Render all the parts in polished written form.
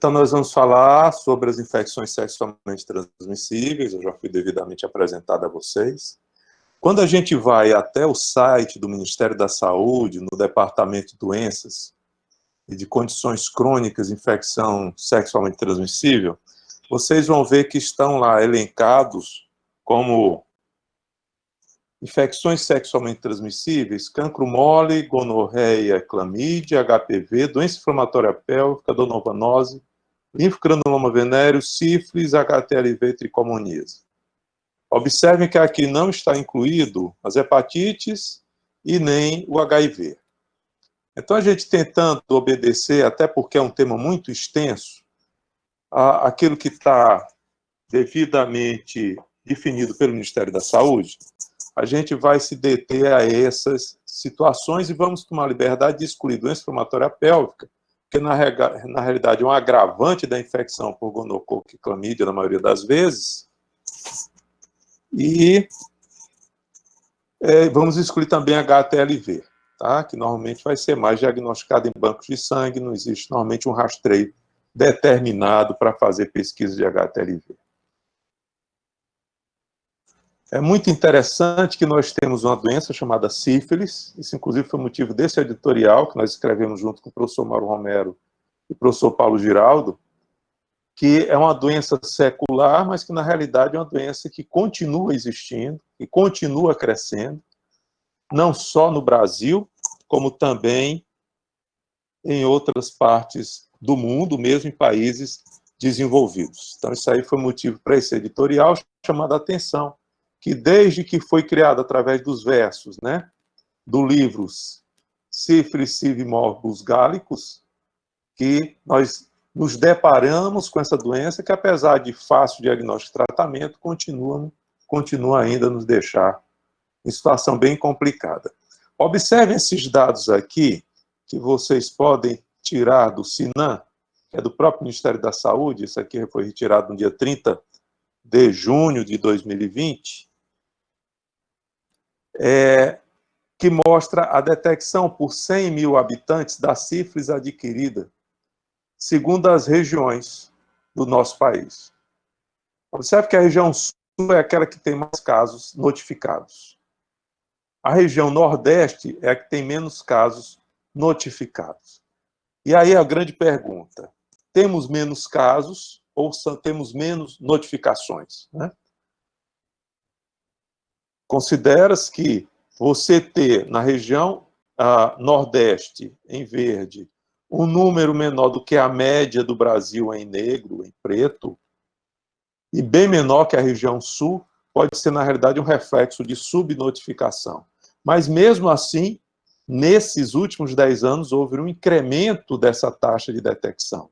Então, nós vamos falar sobre as infecções sexualmente transmissíveis, eu já fui devidamente apresentado a vocês. Quando a gente vai até o site do Ministério da Saúde, no Departamento de Doenças e de Condições Crônicas de Infecção Sexualmente Transmissível, vocês vão ver que estão lá elencados como infecções sexualmente transmissíveis, cancro mole, gonorreia, clamídia, HPV, doença inflamatória pélvica, donovanose, linfogranuloma venéreo, sífilis, HTLV e tricomoníase. Observem que aqui não está incluído as hepatites e nem o HIV. Então, a gente tentando obedecer, até porque é um tema muito extenso, aquilo que está devidamente definido pelo Ministério da Saúde, a gente vai se deter a essas situações e vamos tomar a liberdade de excluir doença inflamatória pélvica, que na realidade é um agravante da infecção por gonococo e clamídia na maioria das vezes, e vamos excluir também HTLV, tá? Que normalmente vai ser mais diagnosticado em bancos de sangue, não existe normalmente um rastreio determinado para fazer pesquisa de HTLV. É muito interessante que nós temos uma doença chamada sífilis, isso inclusive foi motivo desse editorial que nós escrevemos junto com o professor Mauro Romero e o professor Paulo Giraldo, que é uma doença secular, mas que na realidade é uma doença que continua existindo e continua crescendo, não só no Brasil, como também em outras partes do mundo, mesmo em países desenvolvidos. Então isso aí foi motivo para esse editorial, chamando a atenção que desde que foi criado através dos versos, né, do livro Sífilis Sive Morbus Gallicus, que nós nos deparamos com essa doença que, apesar de fácil diagnóstico e tratamento, continua ainda a nos deixar em situação bem complicada. Observem esses dados aqui, que vocês podem tirar do SINAM, que é do próprio Ministério da Saúde, isso aqui foi retirado no dia 30 de junho de 2020, que mostra a detecção por 100 mil habitantes da sífilis adquirida, segundo as regiões do nosso país. Observe que a região sul é aquela que tem mais casos notificados. A região nordeste é a que tem menos casos notificados. E aí a grande pergunta, temos menos casos ou temos menos notificações, né? Considera-se que você ter na região nordeste, em verde, um número menor do que a média do Brasil em negro, em preto, e bem menor que a região sul, pode ser, na realidade, um reflexo de subnotificação. Mas, mesmo assim, nesses últimos 10 anos, houve um incremento dessa taxa de detecção.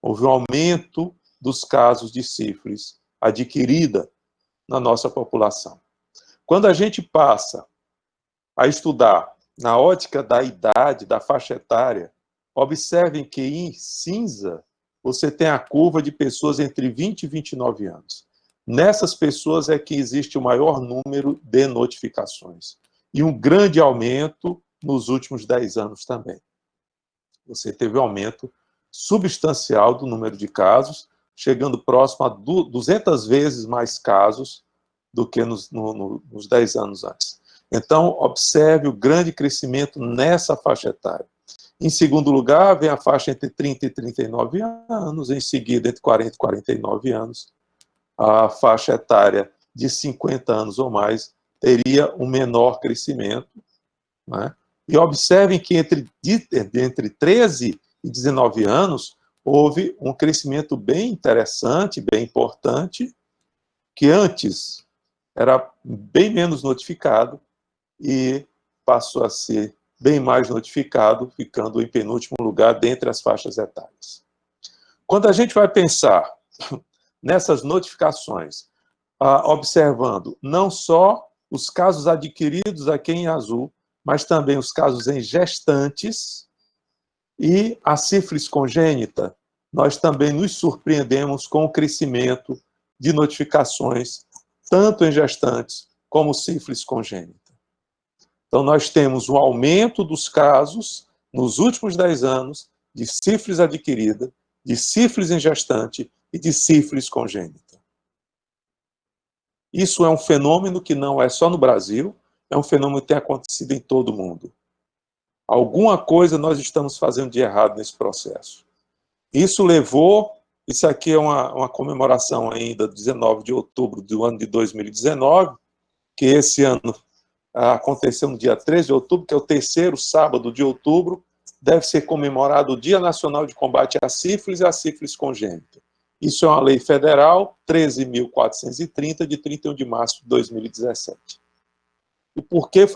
Houve um aumento dos casos de sífilis adquirida na nossa população. Quando a gente passa a estudar na ótica da idade, da faixa etária, observem que em cinza você tem a curva de pessoas entre 20 e 29 anos. Nessas pessoas é que existe o maior número de notificações. E um grande aumento nos últimos 10 anos também. Você teve um aumento substancial do número de casos, chegando próximo a 200 vezes mais casos do que nos 10 anos antes. Então, observe o grande crescimento nessa faixa etária. Em segundo lugar, vem a faixa entre 30 e 39 anos, em seguida, entre 40 e 49 anos, a faixa etária de 50 anos ou mais teria um menor crescimento, né? E observem que entre 13 e 19 anos, houve um crescimento bem interessante, bem importante, que antes era bem menos notificado e passou a ser bem mais notificado, ficando em penúltimo lugar dentre as faixas etárias. Quando a gente vai pensar nessas notificações, observando não só os casos adquiridos aqui em azul, mas também os casos em gestantes e a sífilis congênita, nós também nos surpreendemos com o crescimento de notificações, tanto em gestantes como sífilis congênita. Então, nós temos um aumento dos casos nos últimos 10 anos de sífilis adquirida de sífilis em gestante e de sífilis congênita. Isso é um fenômeno que não é só no Brasil, é um fenômeno que tem acontecido em todo o mundo. Alguma coisa nós estamos fazendo de errado nesse processo. Isso aqui é uma comemoração ainda, 19 de outubro do ano de 2019, que esse ano aconteceu no dia 13 de outubro, que é o terceiro sábado de outubro, deve ser comemorado o Dia Nacional de Combate à Sífilis e à Sífilis Congênita. Isso é uma lei federal, 13.430, de 31 de março de 2017. E por que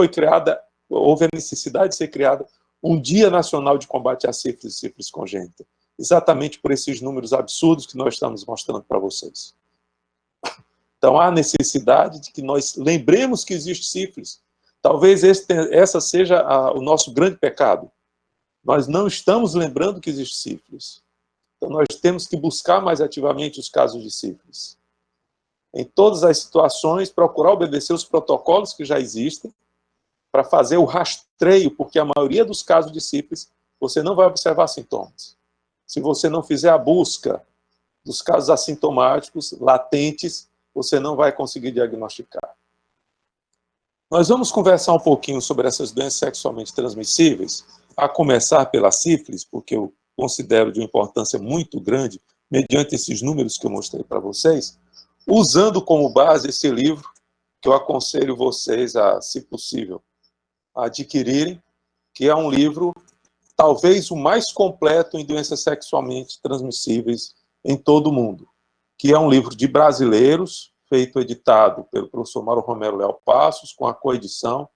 houve a necessidade de ser criada um Dia Nacional de Combate à Sífilis e Sífilis Congênita? Exatamente por esses números absurdos que nós estamos mostrando para vocês. Então, há necessidade de que nós lembremos que existe sífilis. Talvez essa seja o nosso grande pecado. Nós não estamos lembrando que existe sífilis. Então, nós temos que buscar mais ativamente os casos de sífilis. Em todas as situações, procurar obedecer os protocolos que já existem para fazer o rastreio, porque a maioria dos casos de sífilis, você não vai observar sintomas. Se você não fizer a busca dos casos assintomáticos, latentes, você não vai conseguir diagnosticar. Nós vamos conversar um pouquinho sobre essas doenças sexualmente transmissíveis, a começar pela sífilis, porque eu considero de uma importância muito grande, mediante esses números que eu mostrei para vocês, usando como base esse livro, que eu aconselho vocês a, se possível, adquirirem, que é um livro, talvez o mais completo em doenças sexualmente transmissíveis em todo o mundo, que é um livro de brasileiros, editado pelo professor Mauro Romero Leal Passos, com a coedição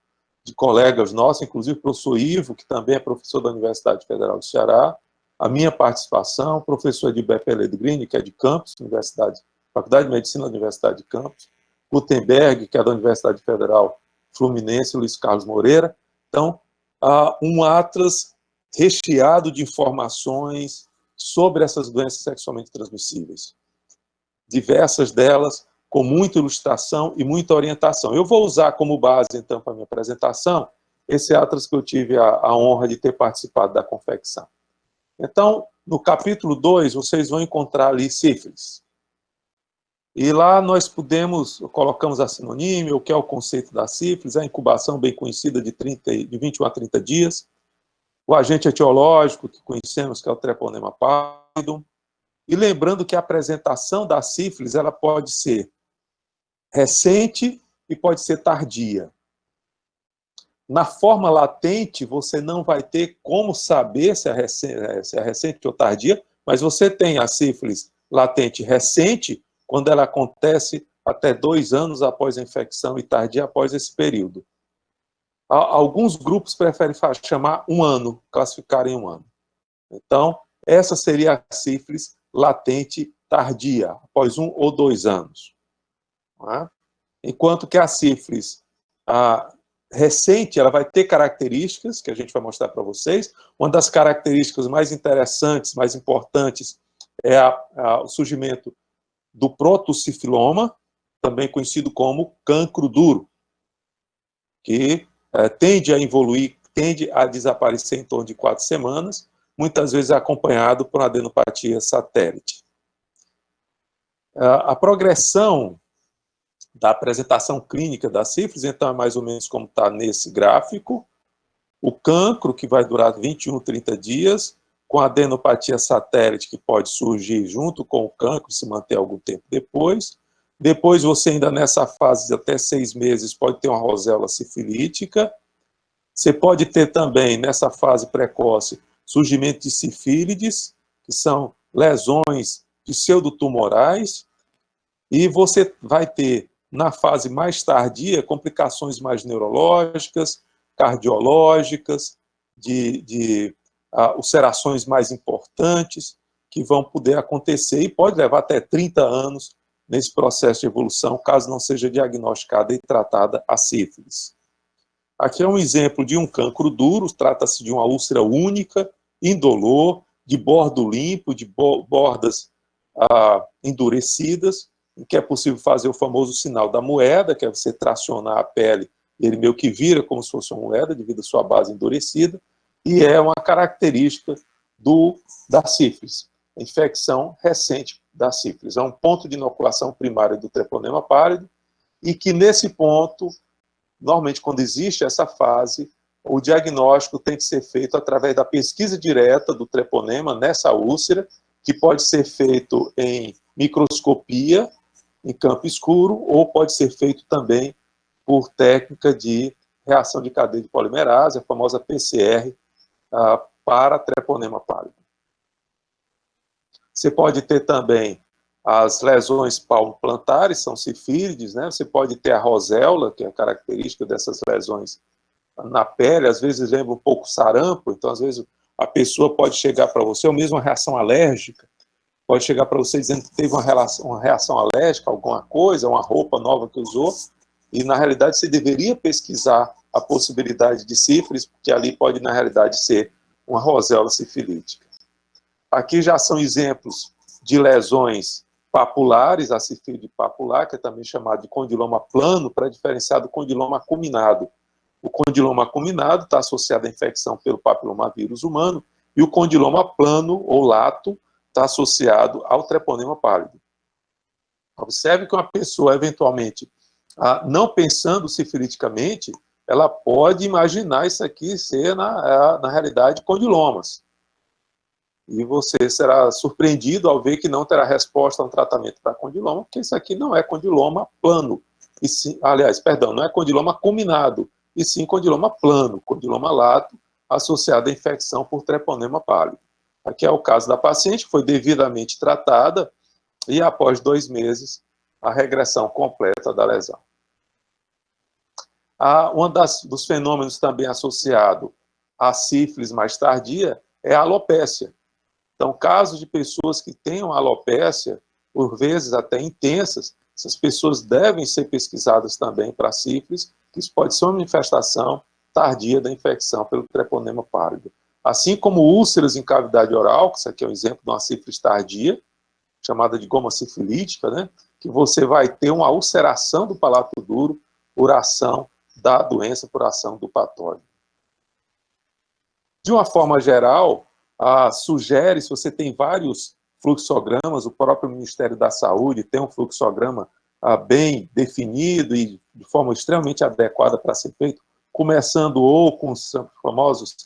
de colegas nossos, inclusive o professor Ivo, que também é professor da Universidade Federal do Ceará, a minha participação, o professor Edilberto Pellegrini, que é de Campos, Faculdade de Medicina da Universidade de Campos, Gutenberg, que é da Universidade Federal Fluminense, Luiz Carlos Moreira. Então, um atlas recheado de informações sobre essas doenças sexualmente transmissíveis. Diversas delas com muita ilustração e muita orientação. Eu vou usar como base, então, para a minha apresentação, esse atlas que eu tive a honra de ter participado da confecção. Então, no capítulo 2, vocês vão encontrar ali sífilis. E lá nós colocamos a sinonímia, o que é o conceito da sífilis, a incubação bem conhecida de 21 a 30 dias, o agente etiológico, que conhecemos, que é o Treponema pallidum, e lembrando que a apresentação da sífilis ela pode ser recente e pode ser tardia. Na forma latente, você não vai ter como saber se é recente ou tardia, mas você tem a sífilis latente recente quando ela acontece até 2 anos após a infecção e tardia após esse período. Alguns grupos preferem chamar 1 ano, classificar em 1 ano. Então, essa seria a sífilis latente tardia, após 1 ou 2 anos. Não é? Enquanto que a sífilis recente, ela vai ter características que a gente vai mostrar para vocês. Uma das características mais interessantes, mais importantes, é o surgimento do protocifiloma, também conhecido como cancro duro, que tende a evoluir, tende a desaparecer em torno de 4 semanas, muitas vezes acompanhado por adenopatia satélite. A progressão da apresentação clínica da sífilis, então, é mais ou menos como está nesse gráfico. O cancro, que vai durar 21, 30 dias, com a adenopatia satélite, que pode surgir junto com o cancro, se manter algum tempo depois. Depois, você ainda nessa fase de até 6 meses, pode ter uma roséola sifilítica. Você pode ter também, nessa fase precoce, surgimento de sifílides, que são lesões pseudotumorais. E você vai ter, na fase mais tardia, complicações mais neurológicas, cardiológicas, de ulcerações mais importantes, que vão poder acontecer e pode levar até 30 anos nesse processo de evolução, caso não seja diagnosticada e tratada a sífilis. Aqui é um exemplo de um cancro duro, trata-se de uma úlcera única, indolor, de bordo limpo, de bordas endurecidas, em que é possível fazer o famoso sinal da moeda, que é você tracionar a pele, e ele meio que vira como se fosse uma moeda, devido à sua base endurecida, e é uma característica da sífilis. infecção recente da sífilis. É um ponto de inoculação primária do treponema pálido e que, nesse ponto, normalmente, quando existe essa fase, o diagnóstico tem que ser feito através da pesquisa direta do treponema nessa úlcera, que pode ser feito em microscopia, em campo escuro, ou pode ser feito também por técnica de reação de cadeia de polimerase, a famosa PCR, para treponema pálido. Você pode ter também as lesões palmoplantares, são sifílides, né? Você pode ter a roséola, que é a característica dessas lesões na pele, às vezes lembra um pouco sarampo, então às vezes a pessoa pode chegar para você, ou mesmo uma reação alérgica, pode chegar para você dizendo que teve uma reação alérgica, alguma coisa, uma roupa nova que usou, e na realidade você deveria pesquisar a possibilidade de sífilis, porque ali pode na realidade ser uma roséola sifilítica. Aqui já são exemplos de lesões papulares, a sífilide papular, que é também chamado de condiloma plano, para diferenciar do condiloma acuminado. O condiloma acuminado está associado à infecção pelo papilomavírus humano, e o condiloma plano, ou lato, está associado ao treponema pálido. Observe que uma pessoa, eventualmente, não pensando sifiliticamente, ela pode imaginar isso aqui ser, na realidade, condilomas. E você será surpreendido ao ver que não terá resposta a um tratamento para condiloma, porque isso aqui não é condiloma plano. E sim, aliás, perdão, não é condiloma acuminado, e sim condiloma plano, condiloma lato, associado à infecção por treponema pálido. Aqui é o caso da paciente, que foi devidamente tratada, e após 2 meses, a regressão completa da lesão. Dos fenômenos também associado à sífilis mais tardia é a alopécia. Então, casos de pessoas que tenham alopécia, por vezes até intensas, essas pessoas devem ser pesquisadas também para sífilis, que isso pode ser uma manifestação tardia da infecção pelo treponema pálido. Assim como úlceras em cavidade oral, que isso aqui é um exemplo de uma sífilis tardia, chamada de goma sifilítica, né, que você vai ter uma ulceração do palato duro por ação da doença, por ação do patógeno. De uma forma geral, sugere, se você tem vários fluxogramas, o próprio Ministério da Saúde tem um fluxograma bem definido e de forma extremamente adequada para ser feito, começando ou com os famosos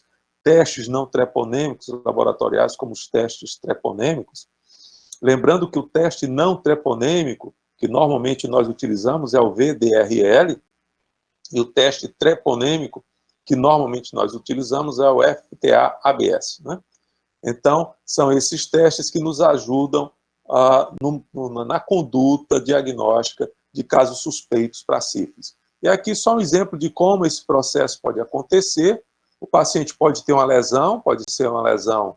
testes não treponêmicos laboratoriais, como os testes treponêmicos. Lembrando que o teste não treponêmico, que normalmente nós utilizamos, é o VDRL, e o teste treponêmico, que normalmente nós utilizamos, é o FTA-ABS, né? Então, são esses testes que nos ajudam na conduta diagnóstica de casos suspeitos para sífilis. E aqui só um exemplo de como esse processo pode acontecer. O paciente pode ter uma lesão, pode ser uma lesão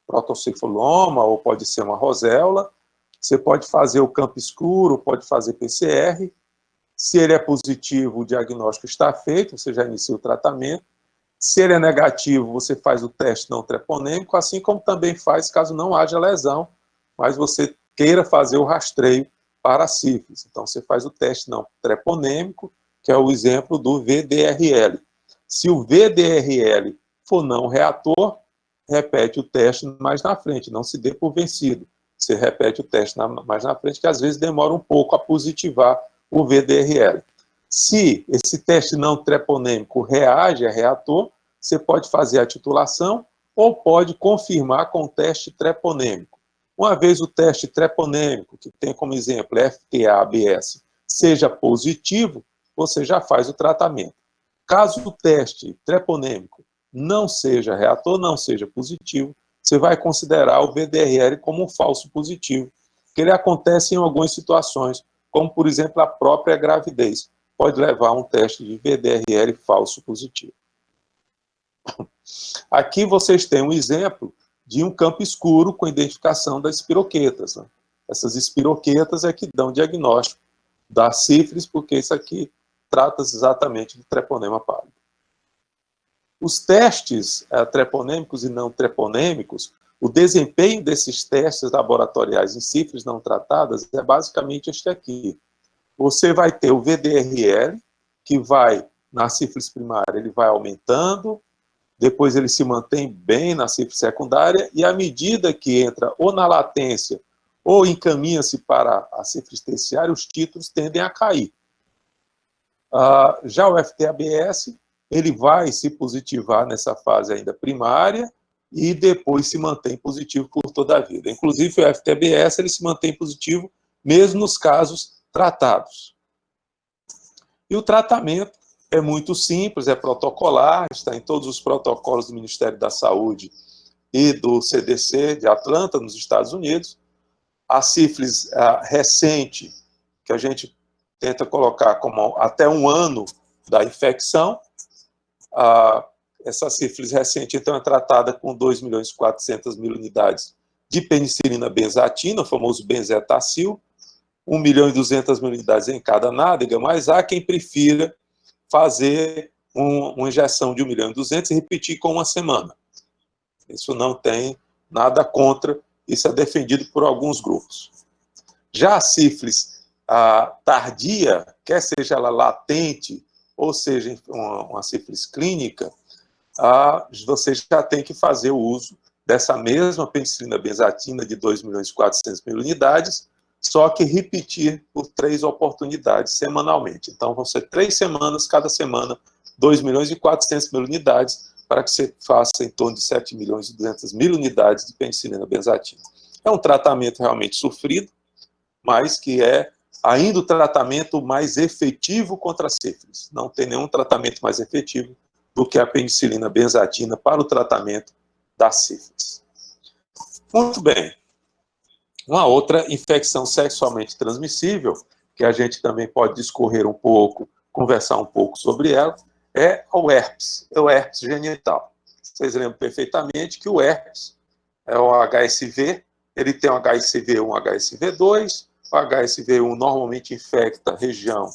protocefaloma, ou pode ser uma roséola. Você pode fazer o campo escuro, pode fazer PCR. Se ele é positivo, o diagnóstico está feito, você já inicia o tratamento. Se ele é negativo, você faz o teste não treponêmico, assim como também faz caso não haja lesão, mas você queira fazer o rastreio para a sífilis. Então, você faz o teste não treponêmico, que é o exemplo do VDRL. Se o VDRL for não reator, repete o teste mais na frente, não se dê por vencido. Você repete o teste mais na frente, que às vezes demora um pouco a positivar o VDRL. Se esse teste não treponêmico reage a reator, você pode fazer a titulação ou pode confirmar com o teste treponêmico. Uma vez o teste treponêmico, que tem como exemplo FTA-ABS, seja positivo, você já faz o tratamento. Caso o teste treponêmico não seja reator, não seja positivo, você vai considerar o VDRL como um falso positivo, que ele acontece em algumas situações, como, por exemplo, a própria gravidez. Pode levar a um teste de VDRL falso positivo. Aqui vocês têm um exemplo de um campo escuro com identificação das espiroquetas, né? Essas espiroquetas é que dão diagnóstico da sífilis, porque isso aqui trata-se exatamente do treponema pálido. Os testes treponêmicos e não treponêmicos, o desempenho desses testes laboratoriais em sífilis não tratadas é basicamente este aqui. Você vai ter o VDRL, que vai, na sífilis primária, ele vai aumentando, depois ele se mantém bem na sífilis secundária, e à medida que entra ou na latência ou encaminha-se para a sífilis terciária, os títulos tendem a cair. Já o FTABS, ele vai se positivar nessa fase ainda primária e depois se mantém positivo por toda a vida. Inclusive, o FTABS ele se mantém positivo mesmo nos casos tratados. E o tratamento é muito simples, é protocolar, está em todos os protocolos do Ministério da Saúde e do CDC de Atlanta, nos Estados Unidos. A sífilis recente, que a gente tenta colocar como até 1 ano da infecção, essa sífilis recente, então, é tratada com 2.400.000 unidades de penicilina benzatina, o famoso benzetacil, 1.200.000 unidades em cada nádega, mas há quem prefira fazer uma injeção de 1.200.000 e repetir com 1 semana. Isso não tem nada contra, isso é defendido por alguns grupos. Já a sífilis tardia, quer seja ela latente, ou seja, uma sífilis clínica, você já tem que fazer o uso dessa mesma penicilina benzatina de 2.400.000 unidades, só que repetir por 3 oportunidades semanalmente. Então, vão ser 3 semanas, cada semana, 2.400.000 unidades, para que você faça em torno de 7.200.000 unidades de penicilina benzatina. É um tratamento realmente sofrido, mas que é ainda o tratamento mais efetivo contra a sífilis. Não tem nenhum tratamento mais efetivo do que a penicilina benzatina para o tratamento da sífilis. Muito bem. Uma outra infecção sexualmente transmissível, que a gente também pode discorrer um pouco, conversar um pouco sobre ela, é o herpes genital. Vocês lembram perfeitamente que o herpes é o HSV, ele tem o HSV1, HSV2, o HSV1 normalmente infecta a região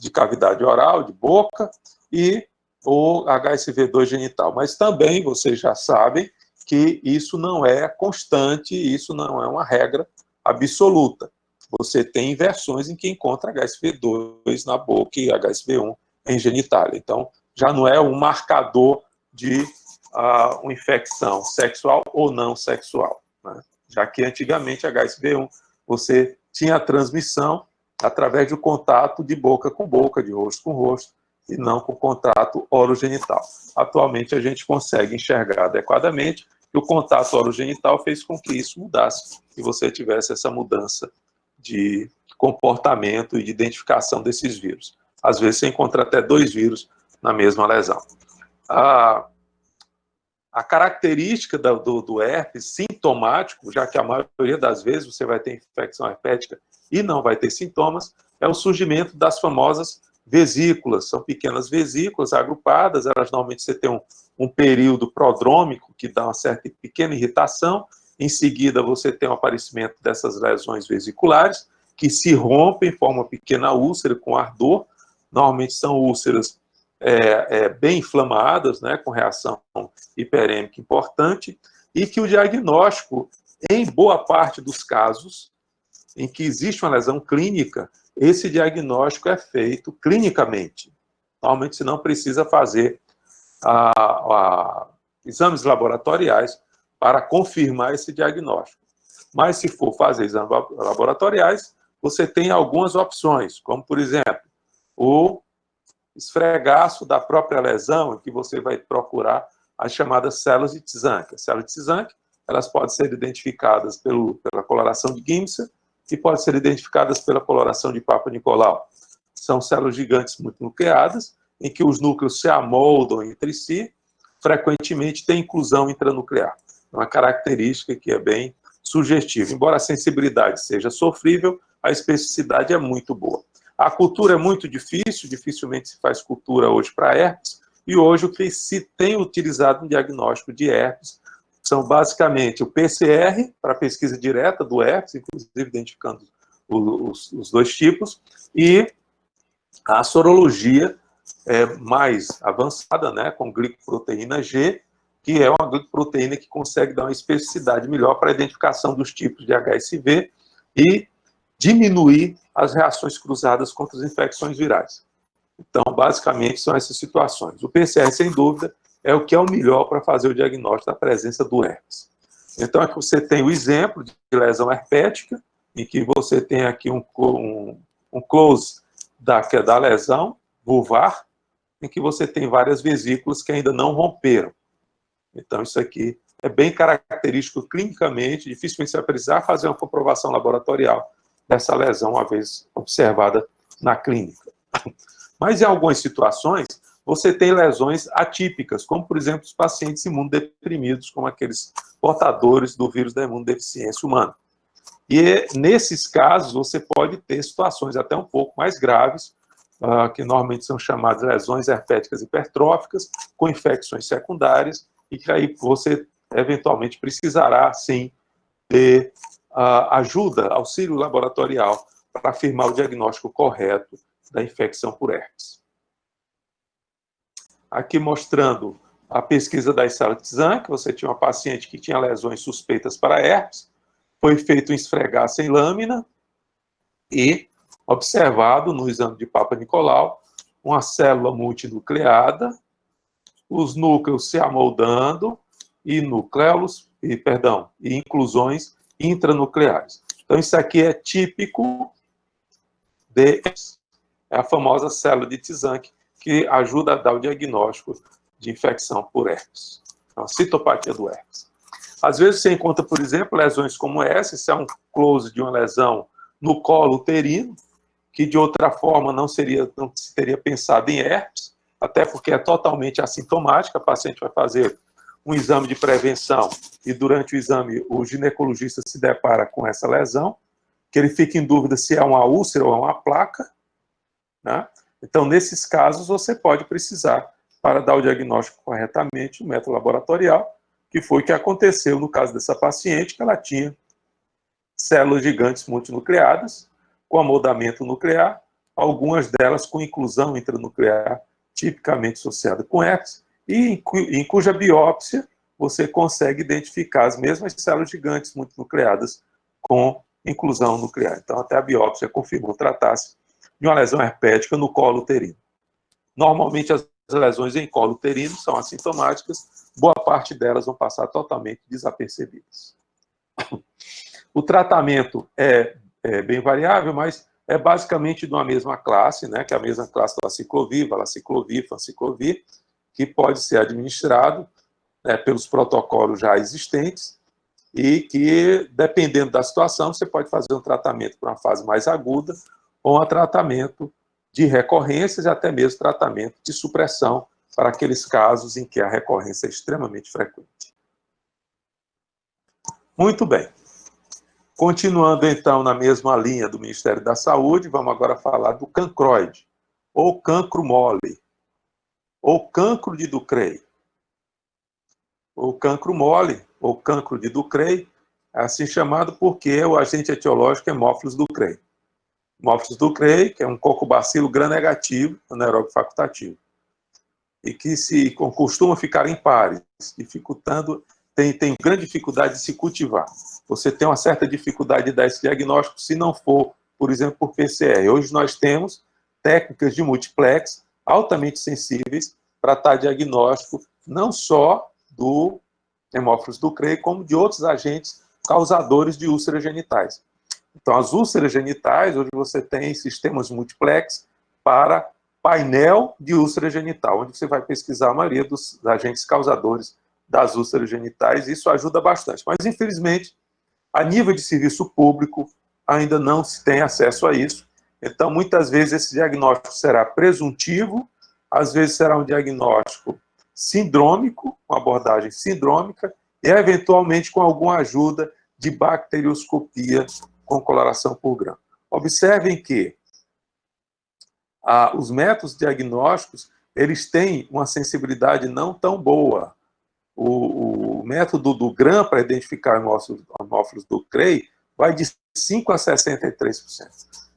de cavidade oral, de boca, e o HSV2 genital. Mas também, vocês já sabem, que isso não é constante, isso não é uma regra absoluta. Você tem inversões em que encontra HSV2 na boca e HSV1 em genitália. Então, já não é um marcador de uma infecção sexual ou não sexual, né? Já que antigamente HSV1 você tinha a transmissão através do contato de boca com boca, de rosto com rosto, e não com contato orogenital. Atualmente a gente consegue enxergar adequadamente que o contato orogenital fez com que isso mudasse, e você tivesse essa mudança de comportamento e de identificação desses vírus. Às vezes você encontra até 2 vírus na mesma lesão. A característica do herpes sintomático, já que a maioria das vezes você vai ter infecção herpética e não vai ter sintomas, é o surgimento das famosas vesículas. São pequenas vesículas agrupadas, elas normalmente você tem um período prodrômico que dá uma certa pequena irritação, em seguida você tem o aparecimento dessas lesões vesiculares, que se rompem, formam uma pequena úlcera com ardor, normalmente são úlceras bem inflamadas, né, com reação hiperêmica importante, e que o diagnóstico, em boa parte dos casos em que existe uma lesão clínica, esse diagnóstico é feito clinicamente. Normalmente, se não precisa fazer exames laboratoriais para confirmar esse diagnóstico. Mas, se for fazer exames laboratoriais, você tem algumas opções, como, por exemplo, o esfregaço da própria lesão, em que você vai procurar as chamadas células de Tzanck. As células de Tzanck, elas podem ser identificadas pela coloração de Giemsa e podem ser identificadas pela coloração de Papa-Nicolau. São células gigantes muito nucleadas, em que os núcleos se amoldam entre si, frequentemente tem inclusão intranuclear. É uma característica que é bem sugestiva. Embora a sensibilidade seja sofrível, a especificidade é muito boa. A cultura é muito difícil, dificilmente se faz cultura hoje para herpes, e hoje o que se tem utilizado no diagnóstico de herpes são basicamente o PCR, para pesquisa direta do herpes, inclusive identificando os 2 tipos, e a sorologia mais avançada, né, com glicoproteína G, que é uma glicoproteína que consegue dar uma especificidade melhor para a identificação dos tipos de HSV e diminuir as reações cruzadas contra as infecções virais. Então, basicamente, são essas situações. O PCR, sem dúvida, é o que é o melhor para fazer o diagnóstico da presença do herpes. Então, aqui você tem o exemplo de lesão herpética, em que você tem aqui um close da lesão vulvar, em que você tem várias vesículas que ainda não romperam. Então, isso aqui é bem característico clinicamente, dificilmente você vai precisar fazer uma comprovação laboratorial dessa lesão, uma vez observada na clínica. Mas, em algumas situações, você tem lesões atípicas, como, por exemplo, os pacientes imunodeprimidos, como aqueles portadores do vírus da imunodeficiência humana. E, nesses casos, você pode ter situações até um pouco mais graves, que normalmente são chamadas lesões herpéticas hipertróficas, com infecções secundárias, e que aí você, eventualmente, precisará, sim, ter ajuda, auxílio laboratorial, para afirmar o diagnóstico correto da infecção por herpes. Aqui mostrando a pesquisa da Estela Tizan, que você tinha uma paciente que tinha lesões suspeitas para herpes, foi feito um esfregar sem lâmina e observado no exame de Papa Nicolau uma célula multinucleada, os núcleos se amoldando e inclusões intranucleares. Então, isso aqui é típico é a famosa célula de Tizan, que ajuda a dar o diagnóstico de infecção por herpes, a citopatia do herpes. Às vezes você encontra, por exemplo, lesões como essa, isso é um close de uma lesão no colo uterino, que de outra forma não se teria pensado em herpes, até porque é totalmente assintomática, a paciente vai fazer um exame de prevenção e durante o exame o ginecologista se depara com essa lesão, que ele fica em dúvida se é uma úlcera ou é uma placa, né? Então, nesses casos, você pode precisar, para dar o diagnóstico corretamente, o método laboratorial, que foi o que aconteceu no caso dessa paciente, que ela tinha células gigantes multinucleadas, com amoldamento nuclear, algumas delas com inclusão intranuclear, tipicamente associada com herpes, e em cuja biópsia você consegue identificar as mesmas células gigantes multinucleadas com inclusão nuclear. Então, até a biópsia confirmou tratar-se de uma lesão herpética no colo uterino. Normalmente, as lesões em colo uterino são assintomáticas, boa parte delas vão passar totalmente desapercebidas. O tratamento é bem variável, mas é basicamente de uma mesma classe, né, que é a mesma classe do aciclovir, valaciclovir, fanciclovir, que pode ser administrado pelos protocolos já existentes e que, dependendo da situação, você pode fazer um tratamento para uma fase mais aguda ou um tratamento de recorrências e até mesmo tratamento de supressão para aqueles casos em que a recorrência é extremamente frequente. Muito bem. Continuando, então, na mesma linha do Ministério da Saúde, vamos agora falar do cancroide, ou cancro mole, ou cancro de Ducrey. O cancro mole, ou cancro de Ducrey, é assim chamado porque o agente etiológico é Haemophilus ducreyi. Haemophilus ducreyi, que é um cocobacilo gram-negativo, anaeróbio facultativo, e que costuma ficar em pares, dificultando, tem grande dificuldade de se cultivar. Você tem uma certa dificuldade de dar esse diagnóstico se não for, por exemplo, por PCR. Hoje nós temos técnicas de multiplex altamente sensíveis para dar diagnóstico não só do Haemophilus ducreyi, como de outros agentes causadores de úlceras genitais. Então, as úlceras genitais, hoje você tem sistemas multiplex para painel de úlcera genital, onde você vai pesquisar a maioria dos agentes causadores das úlceras genitais, e isso ajuda bastante. Mas, infelizmente, a nível de serviço público, ainda não se tem acesso a isso. Então, muitas vezes, esse diagnóstico será presuntivo, às vezes será um diagnóstico sindrômico, uma abordagem sindrômica, e, eventualmente, com alguma ajuda de bacterioscopia com coloração por grão. Observem que os métodos diagnósticos, eles têm uma sensibilidade não tão boa. O método do GRAM para identificar Haemophilus ducreyi vai de 5% a 63%.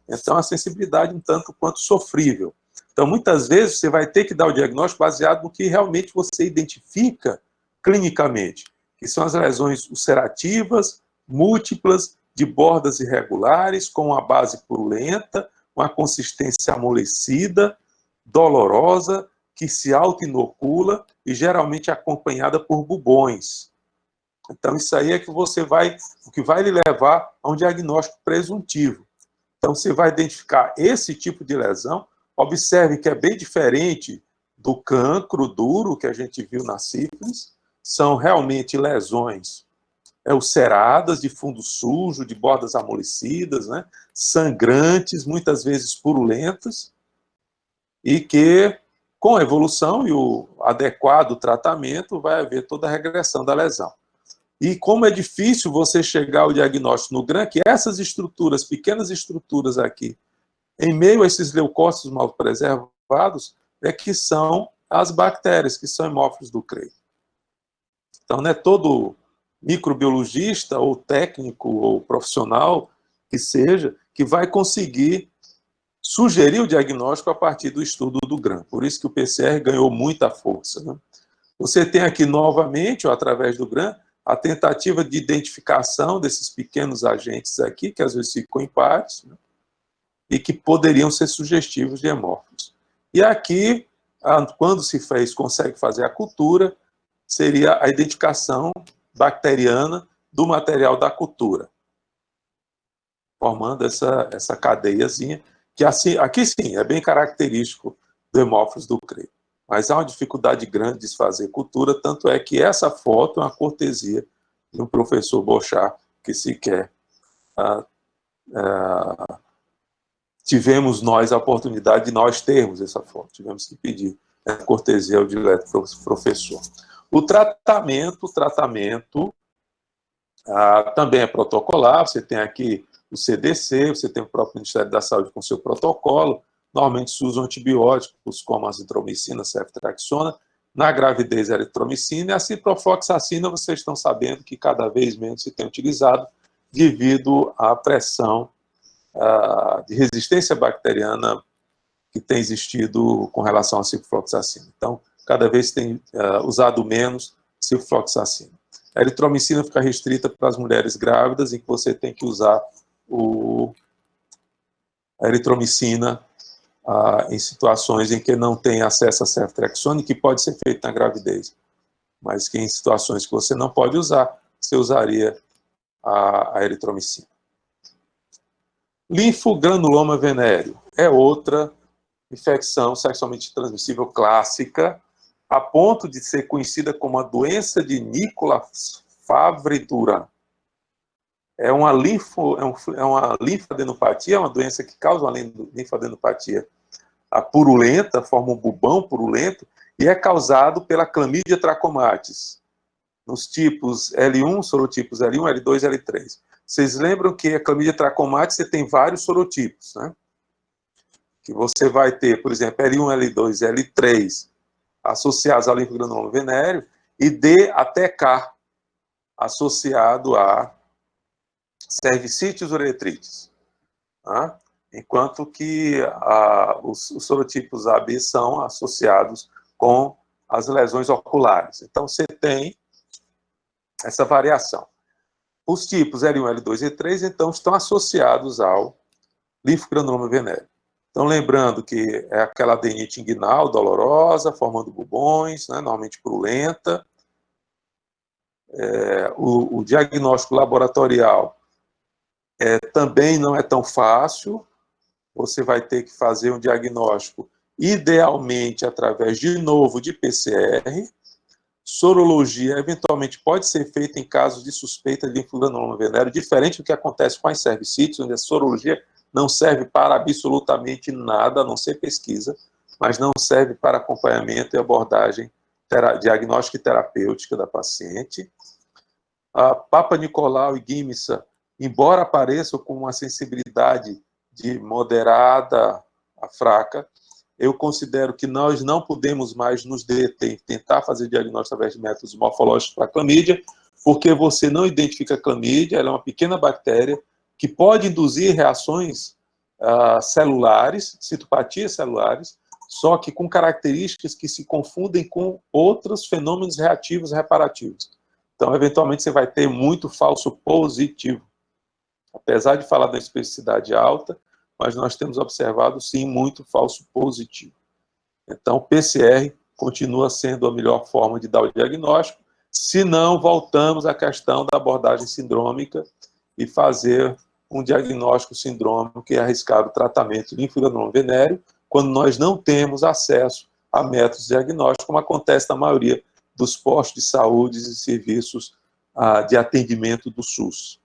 Então, a sensibilidade um tanto quanto sofrível. Então, muitas vezes, você vai ter que dar o diagnóstico baseado no que realmente você identifica clinicamente, que são as lesões ulcerativas, múltiplas, de bordas irregulares, com uma base purulenta, uma consistência amolecida, dolorosa, que se auto-inocula e geralmente acompanhada por bubões. Então, isso aí é que o que vai lhe levar a um diagnóstico presuntivo. Então, você vai identificar esse tipo de lesão. Observe que é bem diferente do cancro duro que a gente viu na sífilis. São realmente lesões ulceradas, de fundo sujo, de bordas amolecidas, né? Sangrantes, muitas vezes purulentas, e que, com a evolução e o adequado tratamento, vai haver toda a regressão da lesão. E como é difícil você chegar ao diagnóstico no GRAN, que essas estruturas, pequenas estruturas aqui, em meio a esses leucócitos mal preservados, é que são as bactérias, que são hemófilos do Cray. Então, não é todo microbiologista, ou técnico, ou profissional, que seja, que vai conseguir sugerir o diagnóstico a partir do estudo do GRAN. Por isso que o PCR ganhou muita força, né? Você tem aqui novamente, ou através do GRAN, a tentativa de identificação desses pequenos agentes aqui, que às vezes ficam em pares, né, e que poderiam ser sugestivos de hemófilos. E aqui, quando consegue fazer a cultura, seria a identificação bacteriana do material da cultura, formando essa cadeiazinha, que assim, aqui sim, é bem característico do hemófilos do Cray. Mas há uma dificuldade grande de se fazer cultura, tanto é que essa foto é uma cortesia de um professor Bochart, que sequer tivemos nós a oportunidade de nós termos essa foto. Tivemos que pedir a cortesia ao direto professor. O tratamento também é protocolar. Você tem aqui o CDC, você tem o próprio Ministério da Saúde com seu protocolo. Normalmente se usam antibióticos como a azitromicina, ceftriaxona. Na gravidez, a eritromicina. E a ciprofloxacina, vocês estão sabendo que cada vez menos se tem utilizado devido à pressão de resistência bacteriana que tem existido com relação à ciprofloxacina. Então, cada vez tem usado menos ciprofloxacina. A eritromicina fica restrita para as mulheres grávidas, em que você tem que usar a eritromicina em situações em que não tem acesso a ceftriaxona, que pode ser feito na gravidez, mas que em situações que você não pode usar, você usaria a eritromicina. Linfogranuloma venéreo é outra infecção sexualmente transmissível clássica, a ponto de ser conhecida como a doença de Nicolas Favre-Durand. É uma linfadenopatia, é uma doença que causa uma linfadenopatia purulenta, forma um bubão purulento, e é causado pela Chlamydia trachomatis, nos tipos L1, sorotipos L1, L2 e L3. Vocês lembram que a Chlamydia trachomatis você tem vários sorotipos, né? Que você vai ter, por exemplo, L1, L2 e L3 associados ao linfogranuloma venéreo e D até K associado a cervicites uretrites, tá? Enquanto que os sorotipos A e B são associados com as lesões oculares. Então, você tem essa variação. Os tipos L1, L2 e L3, então, estão associados ao linfogranuloma venéreo. Então, lembrando que é aquela adenite inguinal dolorosa, formando bubões, né, normalmente purulenta. O diagnóstico laboratorial também não é tão fácil. Você vai ter que fazer um diagnóstico, idealmente, através, de novo, de PCR. Sorologia, eventualmente, pode ser feita em casos de suspeita de linfogranuloma venéreo, diferente do que acontece com as cervicites, onde a sorologia não serve para absolutamente nada, a não ser pesquisa, mas não serve para acompanhamento e abordagem diagnóstica e terapêutica da paciente. A Papa Nicolau e Guimissa, embora apareçam com uma sensibilidade de moderada a fraca, eu considero que nós não podemos mais nos deter em tentar fazer diagnóstico através de métodos morfológicos para clamídia, porque você não identifica a clamídia, ela é uma pequena bactéria que pode induzir reações celulares, citopatias celulares, só que com características que se confundem com outros fenômenos reativos reparativos. Então, eventualmente, você vai ter muito falso positivo. Apesar de falar da especificidade alta, mas nós temos observado, sim, muito falso positivo. Então, o PCR continua sendo a melhor forma de dar o diagnóstico, se não voltamos à questão da abordagem sindrômica e fazer um diagnóstico sindrômico que é arriscado o tratamento de linfogranuloma venéreo, quando nós não temos acesso a métodos diagnósticos, como acontece na maioria dos postos de saúde e serviços de atendimento do SUS.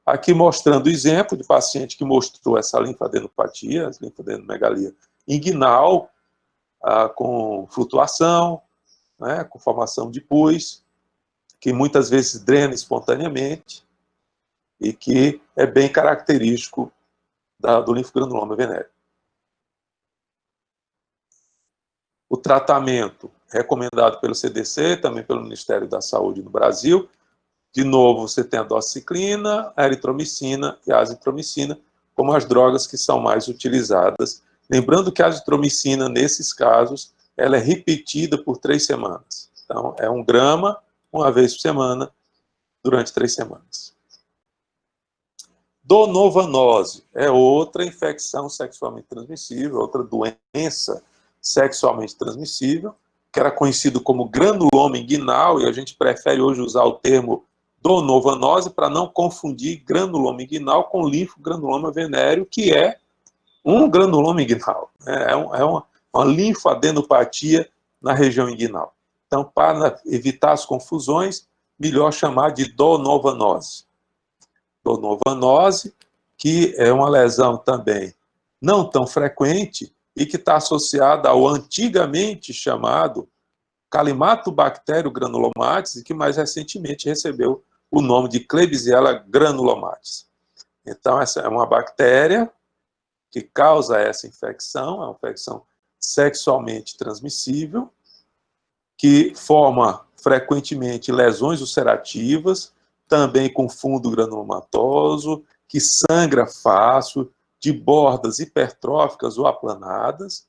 Aqui mostrando o exemplo de paciente que mostrou essa linfadenopatia, linfadenomegalia inguinal, com flutuação, né, com formação de pus, que muitas vezes drena espontaneamente e que é bem característico do linfogranuloma venéreo. O tratamento recomendado pelo CDC, também pelo Ministério da Saúde no Brasil, de novo, você tem a doxiciclina, a eritromicina e a azitromicina como as drogas que são mais utilizadas. Lembrando que a azitromicina, nesses casos, ela é repetida por 3 semanas. Então, é 1 grama, uma vez por semana, durante 3 semanas. Donovanose é outra infecção sexualmente transmissível, outra doença sexualmente transmissível, que era conhecido como granuloma inguinal, e a gente prefere hoje usar o termo donovanose para não confundir granuloma inguinal com linfogranuloma venéreo, que é um granuloma inguinal. É uma linfadenopatia na região inguinal. Então, para evitar as confusões, melhor chamar de donovanose. Donovanose, que é uma lesão também não tão frequente e que está associada ao antigamente chamado Calimactobacterium granulomatis e que mais recentemente recebeu o nome de Klebsiella granulomatis. Então, essa é uma bactéria que causa essa infecção, é uma infecção sexualmente transmissível, que forma frequentemente lesões ulcerativas, também com fundo granulomatoso, que sangra fácil, de bordas hipertróficas ou aplanadas,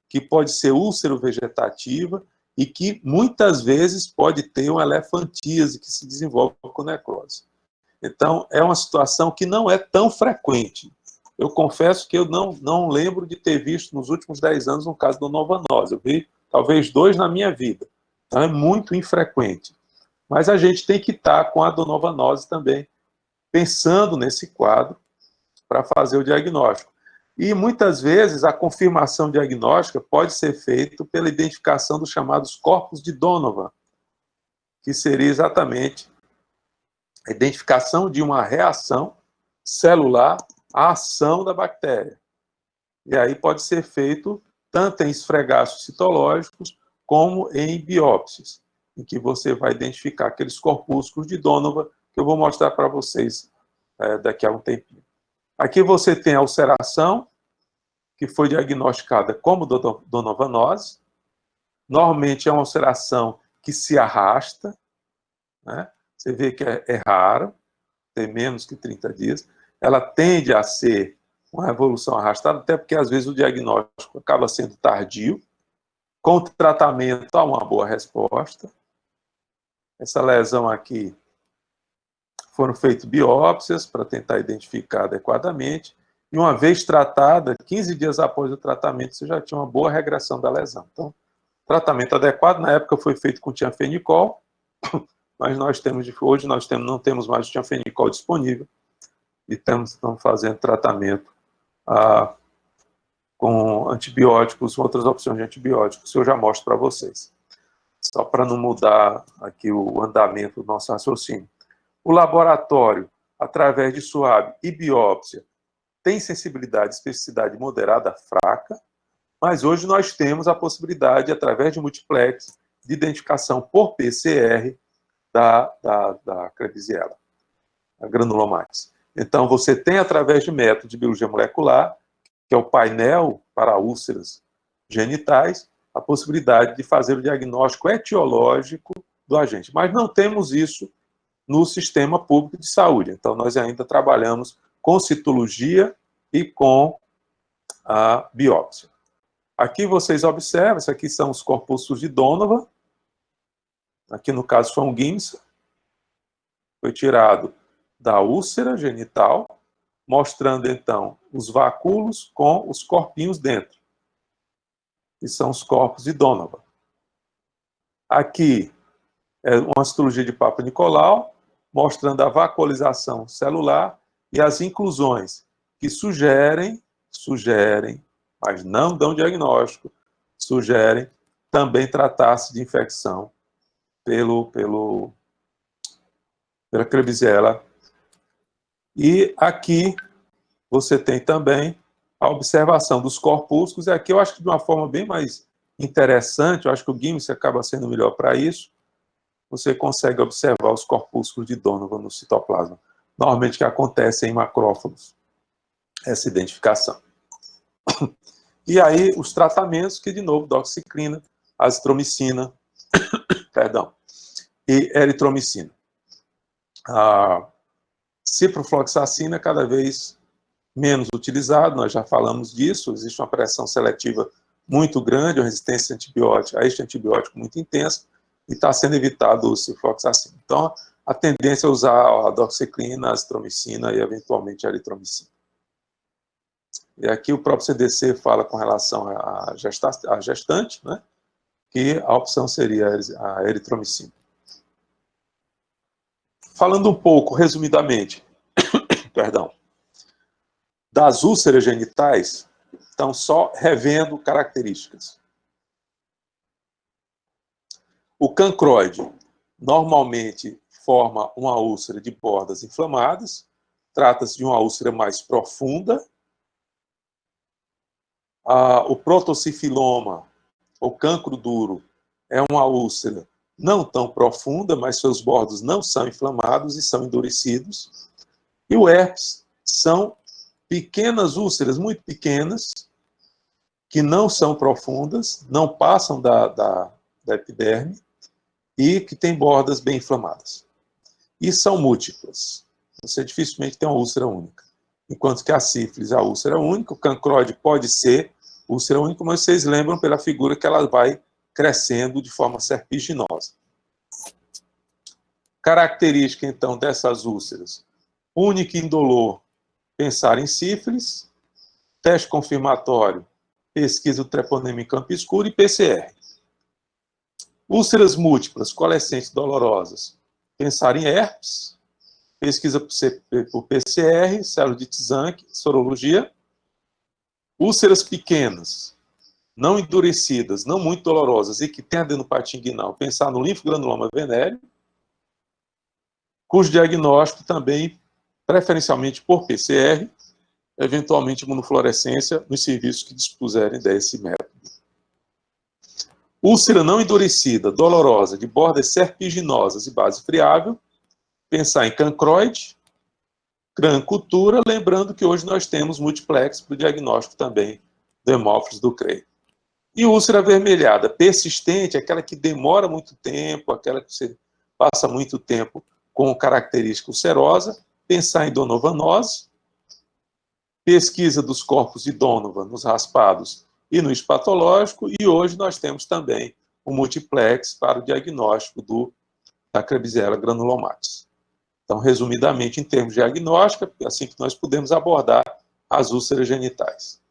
que pode ser úlcero vegetativa e que muitas vezes pode ter uma elefantíase que se desenvolve com necrose. Então, é uma situação que não é tão frequente. Eu confesso que eu não lembro de ter visto nos últimos 10 anos um caso de donovanose. Eu vi talvez 2 na minha vida. Então, é muito infrequente. Mas a gente tem que estar com a donovanose também, pensando nesse quadro para fazer o diagnóstico. E muitas vezes a confirmação diagnóstica pode ser feita pela identificação dos chamados corpos de Donovan, que seria exatamente a identificação de uma reação celular à ação da bactéria. E aí pode ser feito tanto em esfregaços citológicos como em biópsias, em que você vai identificar aqueles corpúsculos de Donovan que eu vou mostrar para vocês daqui a um tempinho. Aqui você tem a ulceração, que foi diagnosticada como donovanose. Normalmente é uma ulceração que se arrasta, né? Você vê que é raro, tem menos que 30 dias. Ela tende a ser uma evolução arrastada, até porque às vezes o diagnóstico acaba sendo tardio. Com o tratamento há uma boa resposta. Essa lesão aqui, foram feitas biópsias para tentar identificar adequadamente, e uma vez tratada, 15 dias após o tratamento, você já tinha uma boa regressão da lesão. Então, tratamento adequado, na época foi feito com tianfenicol, mas hoje não temos mais o tianfenicol disponível, e estamos fazendo tratamento com antibióticos, outras opções de antibióticos, eu já mostro para vocês. Só para não mudar aqui o andamento do nosso raciocínio. O laboratório, através de suave e biópsia, tem sensibilidade e especificidade moderada fraca, mas hoje nós temos a possibilidade, através de multiplex, de identificação por PCR da Klebsiella, a granulomatis. Então, você tem, através de método de biologia molecular, que é o painel para úlceras genitais, a possibilidade de fazer o diagnóstico etiológico do agente. Mas não temos isso no sistema público de saúde. Então, nós ainda trabalhamos com citologia e com a biópsia. Aqui vocês observam, isso aqui são os corpúsculos de Donovan. Aqui, no caso, foi um Giemsa. Foi tirado da úlcera genital, mostrando, então, os vacúolos com os corpinhos dentro. que são os corpos de Donovan. Aqui é uma citologia de Papanicolau, mostrando a vacuolização celular e as inclusões que sugerem, mas não dão diagnóstico, sugerem também tratar-se de infecção pela Klebsiella. E aqui você tem também a observação dos corpúsculos, e aqui eu acho que de uma forma bem mais interessante, eu acho que o Gims acaba sendo melhor para isso, você consegue observar os corpúsculos de Donovan no citoplasma. Normalmente que acontece em macrófagos, essa identificação. E aí os tratamentos, que de novo, doxiciclina, azitromicina, e eritromicina. A ciprofloxacina é cada vez menos utilizado, nós já falamos disso, existe uma pressão seletiva muito grande, uma resistência antibiótica, a este antibiótico muito intensa, e está sendo evitado o ciprofloxacina. Então, a tendência é usar a doxiciclina, a azitromicina e, eventualmente, a eritromicina. E aqui o próprio CDC fala com relação à gestante, né, que a opção seria a eritromicina. Falando um pouco, resumidamente, das úlceras genitais, estão só revendo características. O cancroide normalmente forma uma úlcera de bordas inflamadas, trata-se de uma úlcera mais profunda. O protocifiloma, ou cancro duro, é uma úlcera não tão profunda, mas seus bordos não são inflamados e são endurecidos. E o herpes são pequenas úlceras, muito pequenas, que não são profundas, não passam da epiderme e que têm bordas bem inflamadas. E são múltiplas. Você dificilmente tem uma úlcera única. Enquanto que a sífilis é a úlcera única, o cancroide pode ser úlcera única, mas vocês lembram pela figura que ela vai crescendo de forma serpiginosa. Característica, então, dessas úlceras. Única e indolor, pensar em sífilis. Teste confirmatório, pesquisa do treponema em campo escuro e PCR. Úlceras múltiplas, coalescentes dolorosas, pensar em herpes. Pesquisa por PCR, célula de Tzanck, sorologia. Úlceras pequenas, não endurecidas, não muito dolorosas e que têm adenopatia inguinal, pensar no linfogranuloma venéreo, cujo diagnóstico também, preferencialmente por PCR, eventualmente imunofluorescência, nos serviços que dispuserem desse método. Úlcera não endurecida, dolorosa, de bordas serpiginosas e base friável, pensar em cancroide, crancultura, lembrando que hoje nós temos multiplex para o diagnóstico também do hemófilos do Crey. E úlcera avermelhada persistente, aquela que demora muito tempo, aquela que você passa muito tempo com característica ulcerosa, pensar em donovanose, pesquisa dos corpos de Donovan nos raspados e no espatológico, e hoje nós temos também o multiplex para o diagnóstico da Klebsiella granulomatis. Então, resumidamente, em termos de diagnóstica, assim que nós podemos abordar as úlceras genitais.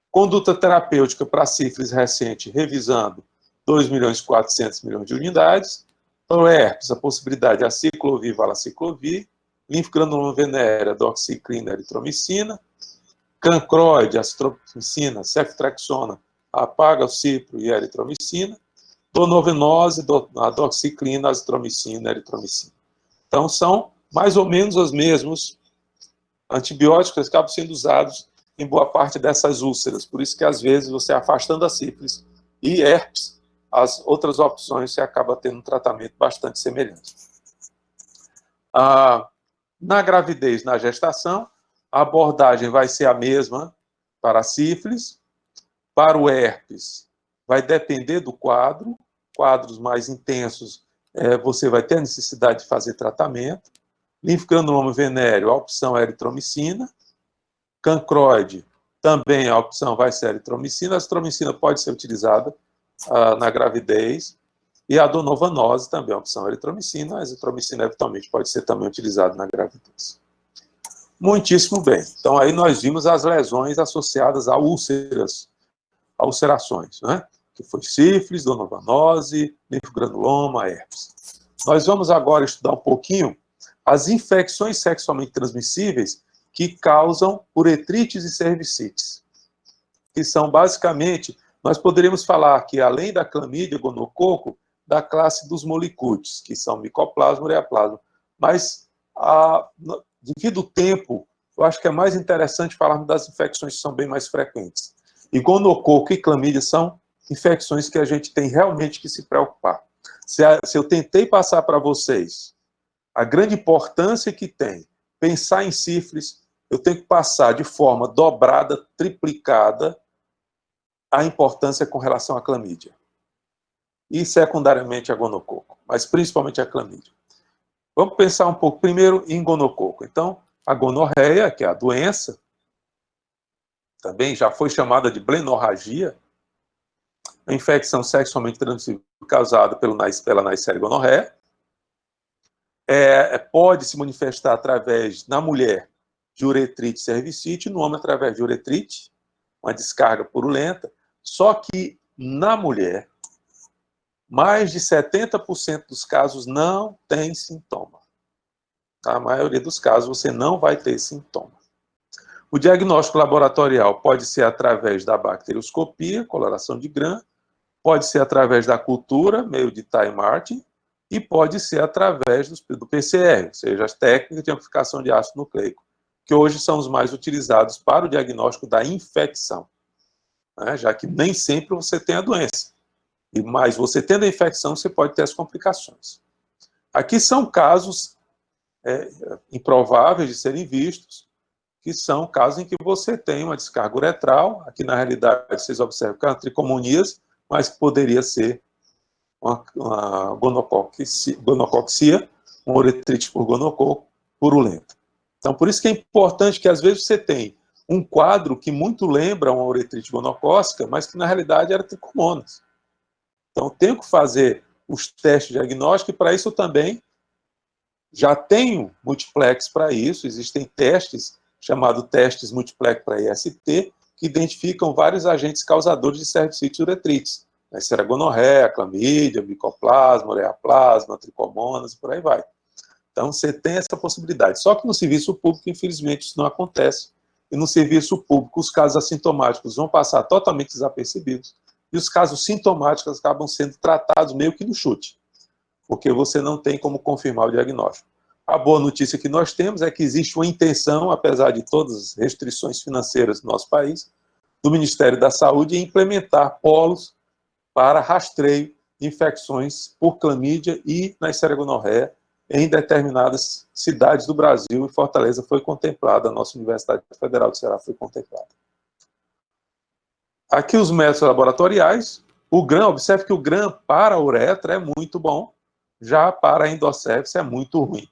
Conduta terapêutica para sífilis recente, revisando 2.400.000.000 de unidades. Para o herpes, a possibilidade de aciclovir, valaciclovir. Linfogranuloma venérea, doxiciclina, eritromicina. Cancroide, azitromicina, ceftriaxona, apaga o cipro e a eritromicina. Donovenose, a doxiciclina, azitromicina, eritromicina. Então, são mais ou menos os mesmos antibióticos que acabam sendo usados em boa parte dessas úlceras. Por isso que, às vezes, você afastando a sífilis e herpes, as outras opções você acaba tendo um tratamento bastante semelhante. Na gravidez, na gestação, a abordagem vai ser a mesma para a sífilis. Para o herpes, vai depender do quadro. Quadros mais intensos, você vai ter a necessidade de fazer tratamento. Linfogranuloma venéreo, a opção é eritromicina. Cancroide, também a opção vai ser eritromicina. A azitromicina pode ser utilizada na gravidez. E a donovanose também é a opção eritromicina. A azitromicina, eventualmente, pode ser também utilizada na gravidez. Muitíssimo bem. Então, aí nós vimos as lesões associadas a úlceras a ulcerações, né? Que foi sífilis, donovanose, linfogranuloma, herpes. Nós vamos agora estudar um pouquinho as infecções sexualmente transmissíveis que causam uretrites e cervicites, que são basicamente, nós poderíamos falar que além da clamídia, gonococo, da classe dos molicutes, que são micoplasma, ureaplasma, mas devido ao tempo, eu acho que é mais interessante falarmos das infecções que são bem mais frequentes. E gonococo e clamídia são infecções que a gente tem realmente que se preocupar. Se eu tentei passar para vocês a grande importância que tem pensar em sífilis, eu tenho que passar de forma dobrada, triplicada, a importância com relação à clamídia. E secundariamente a gonococo, mas principalmente a clamídia. Vamos pensar um pouco primeiro em gonococo. Então, a gonorreia, que é a doença, também já foi chamada de blenorragia, a infecção sexualmente transmissível causada pela Neisseria gonorreia, pode se manifestar através, na mulher, de uretrite cervicite, no homem através de uretrite, uma descarga purulenta, só que na mulher, mais de 70% dos casos não tem sintoma. Na maioria dos casos, você não vai ter sintoma. O diagnóstico laboratorial pode ser através da bacterioscopia, coloração de Gram, pode ser através da cultura, meio de Time Martin, e pode ser através do PCR, ou seja, as técnicas de amplificação de ácido nucleico, que hoje são os mais utilizados para o diagnóstico da infecção, né? Já que nem sempre você tem a doença. Mas você tendo a infecção, você pode ter as complicações. Aqui são casos improváveis de serem vistos, que são casos em que você tem uma descarga uretral, aqui na realidade vocês observam que é uma tricomoníase, mas que poderia ser uma gonocoxia, uma uretrite por gonococo purulenta. Então, por isso que é importante que, às vezes, você tem um quadro que muito lembra uma uretrite gonocócica, mas que, na realidade, era tricomonas. Então, eu tenho que fazer os testes diagnósticos, e, para isso, eu também já tenho multiplex para isso. Existem testes, chamados testes multiplex para IST, que identificam vários agentes causadores de cervicites e uretrites. Neisseria gonorreia, clamídia, micoplasma, ureaplasma, tricomonas, e por aí vai. Então, você tem essa possibilidade. Só que no serviço público, infelizmente, isso não acontece. E no serviço público, os casos assintomáticos vão passar totalmente desapercebidos. E os casos sintomáticos acabam sendo tratados meio que no chute, porque você não tem como confirmar o diagnóstico. A boa notícia que nós temos é que existe uma intenção, apesar de todas as restrições financeiras do nosso país, do Ministério da Saúde em implementar polos para rastreio de infecções por clamídia e Neisseria gonorreia em determinadas cidades do Brasil, e Fortaleza foi contemplada, a nossa Universidade Federal do Ceará foi contemplada. Aqui os métodos laboratoriais. O Gram, observe que o Gram para a uretra é muito bom, já para a endocépsia é muito ruim.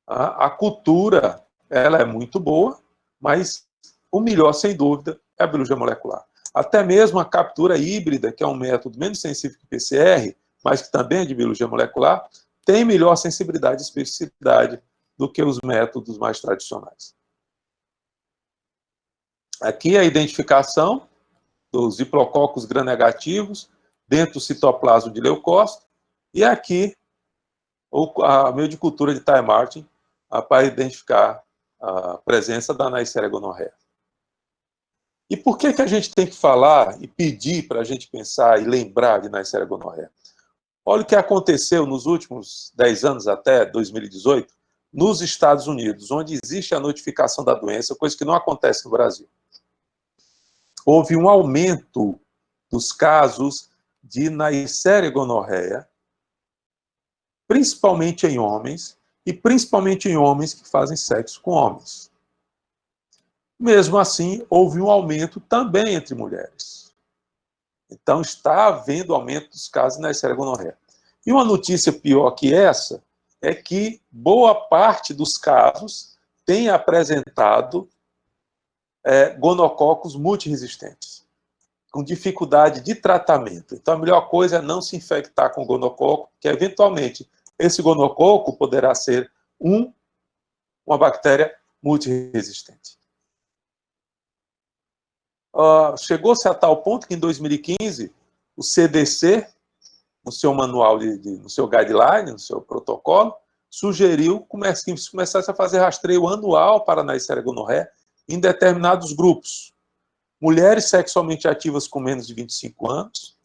A cultura, ela é muito boa, mas o melhor, sem dúvida, é a biologia molecular. Até mesmo a captura híbrida, que é um método menos sensível que o PCR, mas que também é de biologia molecular, tem melhor sensibilidade e especificidade do que os métodos mais tradicionais. Aqui a identificação dos diplococos gram-negativos dentro do citoplasma de leucócito, e aqui o meio de cultura de Time Martin para identificar a presença da Neisseria gonorreia. E por que a gente tem que falar e pedir para a gente pensar e lembrar de Neisseria gonorreia? Olha o que aconteceu nos últimos 10 anos, até 2018, nos Estados Unidos, onde existe a notificação da doença, coisa que não acontece no Brasil. Houve um aumento dos casos de Neisseria gonorreia, principalmente em homens, e principalmente em homens que fazem sexo com homens. Mesmo assim, houve um aumento também entre mulheres. Então, está havendo aumento dos casos de Neisseria gonorreia. E uma notícia pior que essa é que boa parte dos casos tem apresentado gonococos multiresistentes, com dificuldade de tratamento. Então, a melhor coisa é não se infectar com gonococo, que eventualmente esse gonococo poderá ser uma bactéria multiresistente. chegou-se a tal ponto que em 2015 o CDC, no seu manual, no seu guideline, no seu protocolo, sugeriu que começasse a fazer rastreio anual para Neisseria gonorreia em determinados grupos. Mulheres sexualmente ativas com menos de 25 anos,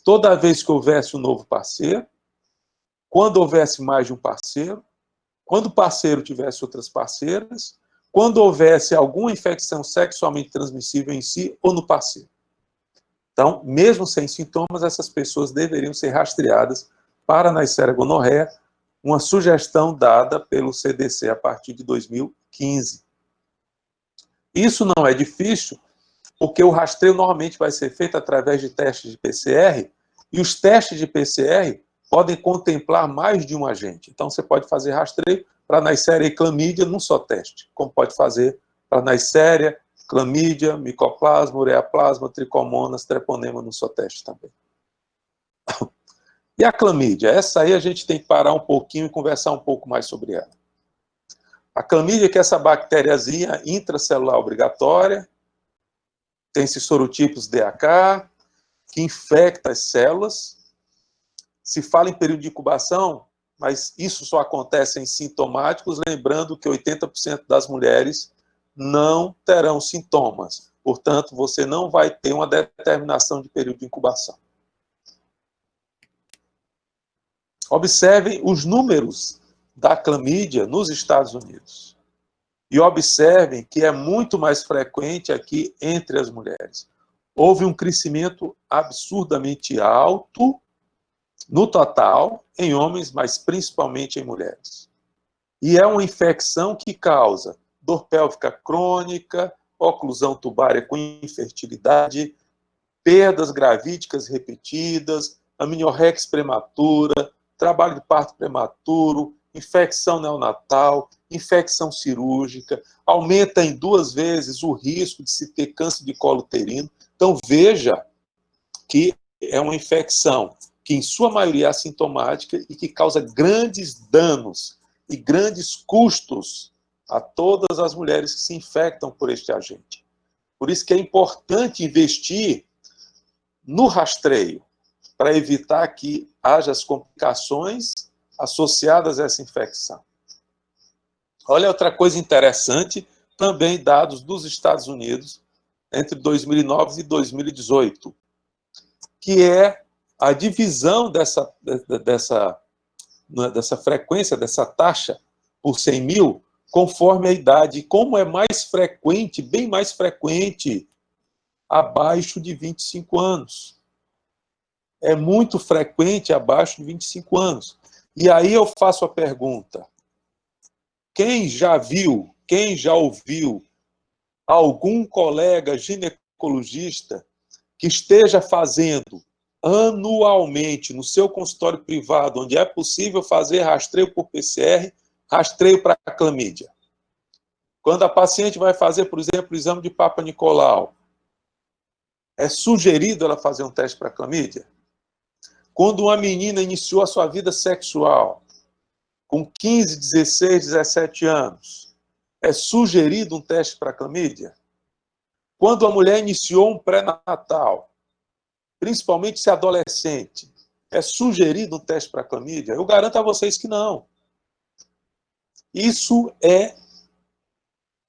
toda vez que houvesse um novo parceiro, quando houvesse mais de um parceiro, quando o parceiro tivesse outras parceiras, quando houvesse alguma infecção sexualmente transmissível em si ou no parceiro. Então, mesmo sem sintomas, essas pessoas deveriam ser rastreadas para Neisseria gonorreia, uma sugestão dada pelo CDC a partir de 2015. Isso não é difícil, porque o rastreio normalmente vai ser feito através de testes de PCR, e os testes de PCR podem contemplar mais de um agente. Então, você pode fazer rastreio para Neisseria e clamídia num só teste, como pode fazer para Neisseria, clamídia, micoplasma, ureaplasma, tricomonas, treponema num só teste também. E a clamídia? Essa aí a gente tem que parar um pouquinho e conversar um pouco mais sobre ela. A clamídia, que é essa bactériazinha intracelular obrigatória, tem esses sorotipos DAK, que infecta as células. Se fala em período de incubação, mas isso só acontece em sintomáticos, lembrando que 80% das mulheres não terão sintomas. Portanto, você não vai ter uma determinação de período de incubação. Observem os números da clamídia nos Estados Unidos. E observem que é muito mais frequente aqui entre as mulheres. Houve um crescimento absurdamente alto no total em homens, mas principalmente em mulheres. E é uma infecção que causa dor pélvica crônica, oclusão tubária com infertilidade, perdas gravídicas repetidas, amniorrex prematura, trabalho de parto prematuro, infecção neonatal, infecção cirúrgica, aumenta em 2 vezes o risco de se ter câncer de colo uterino. Então, veja que é uma infecção que, em sua maioria, é assintomática e que causa grandes danos e grandes custos a todas as mulheres que se infectam por este agente. Por isso que é importante investir no rastreio, para evitar que haja as complicações associadas a essa infecção. Olha outra coisa interessante, também dados dos Estados Unidos, entre 2009 e 2018, que é a divisão dessa frequência, dessa taxa por 100 mil, conforme a idade. E como é mais frequente, bem mais frequente, abaixo de 25 anos. É muito frequente abaixo de 25 anos. E aí eu faço a pergunta: quem já viu, quem já ouviu algum colega ginecologista que esteja fazendo anualmente no seu consultório privado, onde é possível fazer rastreio por PCR, rastreio para a clamídia? Quando a paciente vai fazer, por exemplo, o exame de Papa Nicolau, é sugerido ela fazer um teste para a clamídia? Quando uma menina iniciou a sua vida sexual, com 15, 16, 17 anos, é sugerido um teste para clamídia? Quando a mulher iniciou um pré-natal, principalmente se adolescente, é sugerido um teste para clamídia? Eu garanto a vocês que não. Isso é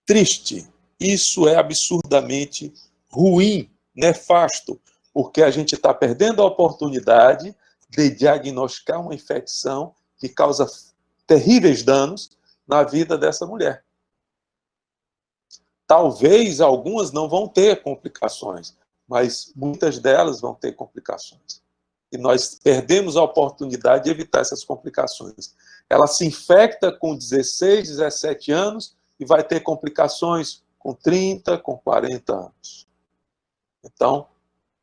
triste, isso é absurdamente ruim, nefasto, porque a gente está perdendo a oportunidade de diagnosticar uma infecção que causa terríveis danos na vida dessa mulher. Talvez algumas não vão ter complicações, mas muitas delas vão ter complicações. E nós perdemos a oportunidade de evitar essas complicações. Ela se infecta com 16, 17 anos e vai ter complicações com 30, com 40 anos. Então,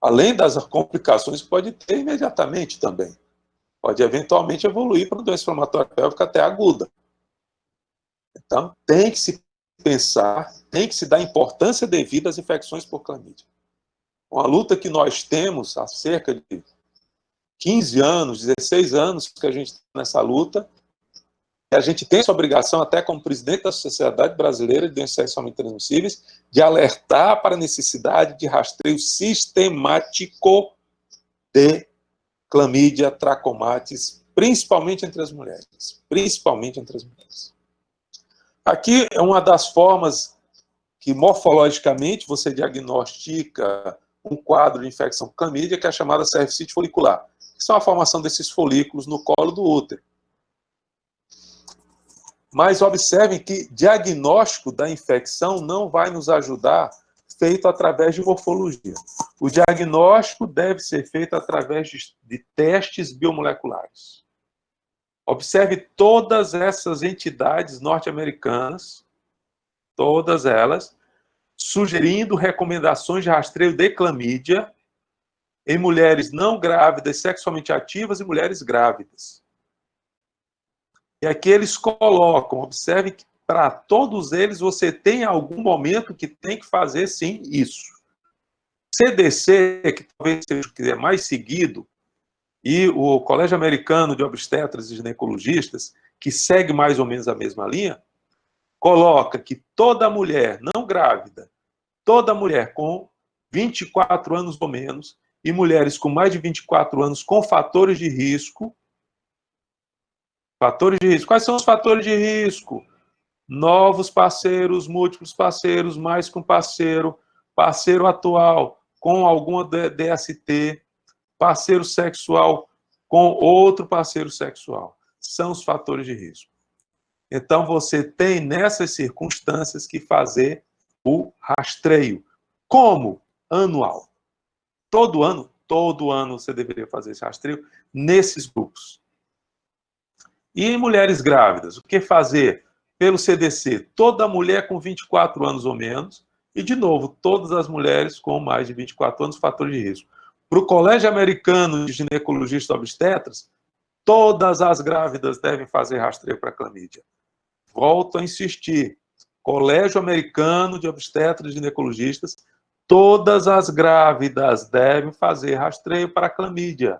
além das complicações, pode ter imediatamente também. Pode eventualmente evoluir para uma doença inflamatória pélvica até aguda. Então, tem que se pensar, tem que se dar importância devida às infecções por clamídia. Uma luta que nós temos há cerca de 15 anos, 16 anos que a gente está nessa luta, a gente tem essa obrigação, até como presidente da Sociedade Brasileira de Doenças Sexualmente Transmissíveis, de alertar para a necessidade de rastreio sistemático de clamídia, trachomatis, principalmente entre as mulheres. Principalmente entre as mulheres. Aqui é uma das formas que morfologicamente você diagnostica um quadro de infecção por clamídia, que é a chamada cervicite folicular, que são a formação desses folículos no colo do útero. Mas observem que diagnóstico da infecção não vai nos ajudar feito através de morfologia. O diagnóstico deve ser feito através de testes biomoleculares. Observe todas essas entidades norte-americanas, todas elas, sugerindo recomendações de rastreio de clamídia em mulheres não grávidas, sexualmente ativas e mulheres grávidas. E aqui eles colocam, observe que para todos eles você tem algum momento que tem que fazer sim isso. CDC, que talvez seja o que é mais seguido, e o Colégio Americano de Obstetras e Ginecologistas, que segue mais ou menos a mesma linha, coloca que toda mulher não grávida, toda mulher com 24 anos ou menos, e mulheres com mais de 24 anos com fatores de risco. Fatores de risco. Quais são os fatores de risco? Novos parceiros, múltiplos parceiros, mais que um parceiro, parceiro atual com alguma DST, parceiro sexual com outro parceiro sexual. São os fatores de risco. Então, você tem nessas circunstâncias que fazer o rastreio. Como? Anual. Todo ano você deveria fazer esse rastreio nesses grupos. E em mulheres grávidas, o que fazer? Pelo CDC, toda mulher com 24 anos ou menos, e, de novo, todas as mulheres com mais de 24 anos, fator de risco. Para o Colégio Americano de Ginecologistas e Obstetras, todas as grávidas devem fazer rastreio para clamídia. Volto a insistir, Colégio Americano de Obstetras e Ginecologistas, todas as grávidas devem fazer rastreio para clamídia.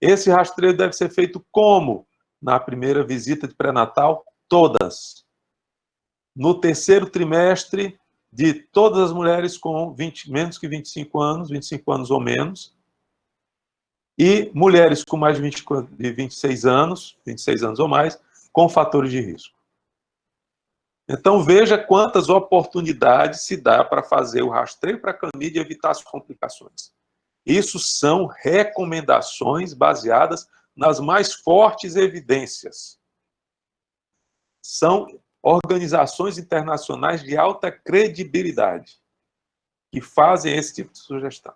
Esse rastreio deve ser feito como? Na primeira visita de pré-natal, todas. No terceiro trimestre, de todas as mulheres com menos que 25 anos ou menos, e mulheres com mais de 26 anos ou mais, com fatores de risco. Então, veja quantas oportunidades se dá para fazer o rastreio para a clamídia e evitar as complicações. Isso são recomendações baseadas nas mais fortes evidências. São organizações internacionais de alta credibilidade que fazem esse tipo de sugestão.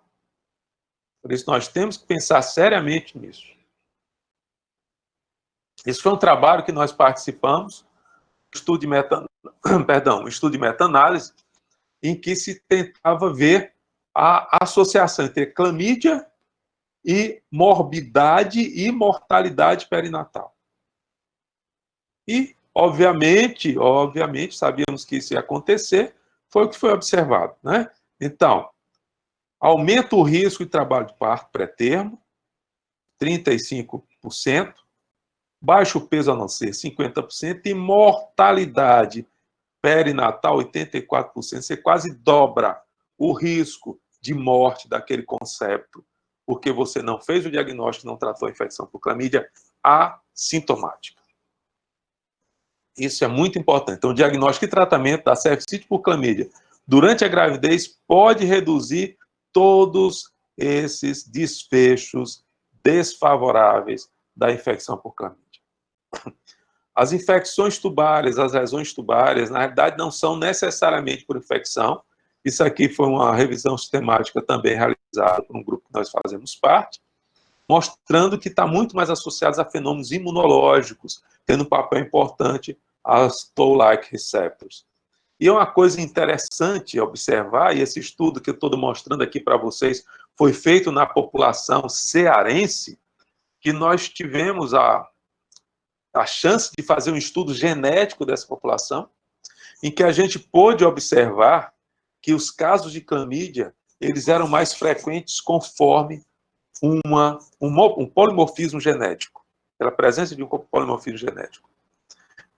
Por isso, nós temos que pensar seriamente nisso. Esse foi um trabalho que nós participamos, estudo de meta-análise, em que se tentava ver a associação entre clamídia e morbidade e mortalidade perinatal. E, obviamente, sabíamos que isso ia acontecer, foi o que foi observado, né? Então, aumenta o risco de trabalho de parto pré-termo, 35%, baixo peso a não ser 50%, e mortalidade perinatal 84%. Você quase dobra o risco de morte daquele concepto, porque você não fez o diagnóstico, não tratou a infecção por clamídia assintomática. Isso é muito importante. Então, o diagnóstico e tratamento da cervicite por clamídia durante a gravidez pode reduzir todos esses desfechos desfavoráveis da infecção por clamídia. As infecções tubárias, as lesões tubárias, na realidade, não são necessariamente por infecção. Isso aqui foi uma revisão sistemática também realizada por um grupo que nós fazemos parte, mostrando que está muito mais associado a fenômenos imunológicos, tendo um papel importante as Toll-like receptors. E uma coisa interessante observar, e esse estudo que eu estou mostrando aqui para vocês foi feito na população cearense, que nós tivemos a chance de fazer um estudo genético dessa população, em que a gente pôde observar que os casos de clamídia eles eram mais frequentes conforme um polimorfismo genético, pela presença de um polimorfismo genético.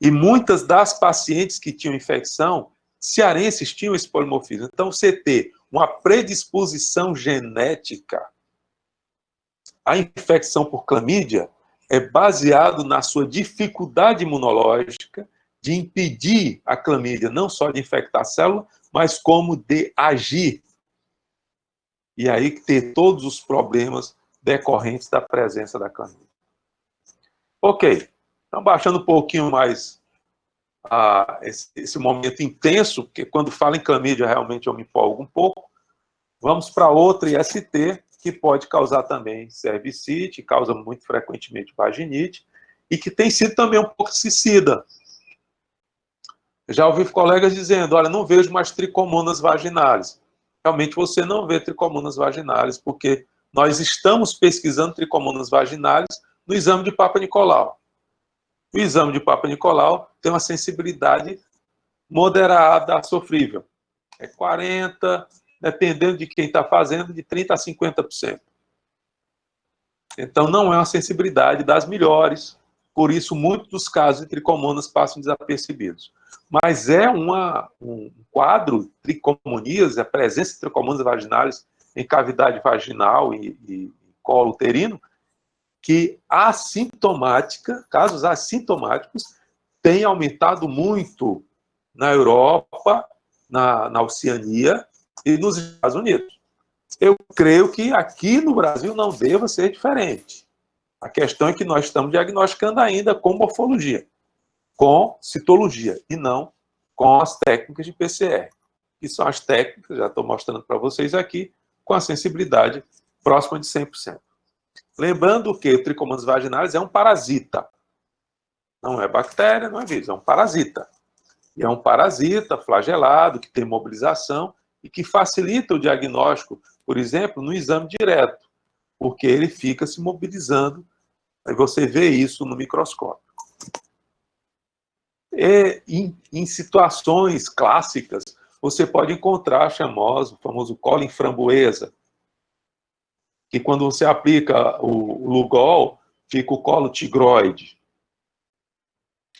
E muitas das pacientes que tinham infecção, cearenses tinham esse polimorfismo. Então, você ter uma predisposição genética à infecção por clamídia é baseado na sua dificuldade imunológica de impedir a clamídia não só de infectar a célula, mas como de agir. E aí ter todos os problemas decorrentes da presença da clamídia. Ok, então baixando um pouquinho mais esse momento intenso, porque quando falo em clamídia realmente eu me empolgo um pouco, vamos para outra IST, que pode causar também cervicite, causa muito frequentemente vaginite, e que tem sido também um pouco toxicida. Já ouvi colegas dizendo, olha, não vejo mais tricomonas vaginais. Realmente você não vê tricomonas vaginais, porque nós estamos pesquisando tricomonas vaginais no exame de Papa Nicolau. O exame de Papa Nicolau tem uma sensibilidade moderada a sofrível. É 40%, dependendo de quem está fazendo, de 30% a 50%. Então, não é uma sensibilidade das melhores, por isso, muitos dos casos de tricomonas passam desapercebidos. Mas é um quadro, tricomonias, a presença de tricomonas vaginais em cavidade vaginal e colo uterino, que assintomática, casos assintomáticos, tem aumentado muito na Europa, na Oceania e nos Estados Unidos. Eu creio que aqui no Brasil não deva ser diferente. A questão é que nós estamos diagnosticando ainda com morfologia, com citologia, e não com as técnicas de PCR, que são as técnicas, já estou mostrando para vocês aqui, com a sensibilidade próxima de 100%. Lembrando que o tricomonas vaginalis é um parasita. Não é bactéria, não é vírus, é um parasita. E é um parasita flagelado, que tem mobilização e que facilita o diagnóstico, por exemplo, no exame direto, porque ele fica se mobilizando, aí você vê isso no microscópio. E em situações clássicas, você pode encontrar o famoso colo em framboesa, que quando você aplica o Lugol, fica o colo tigroide.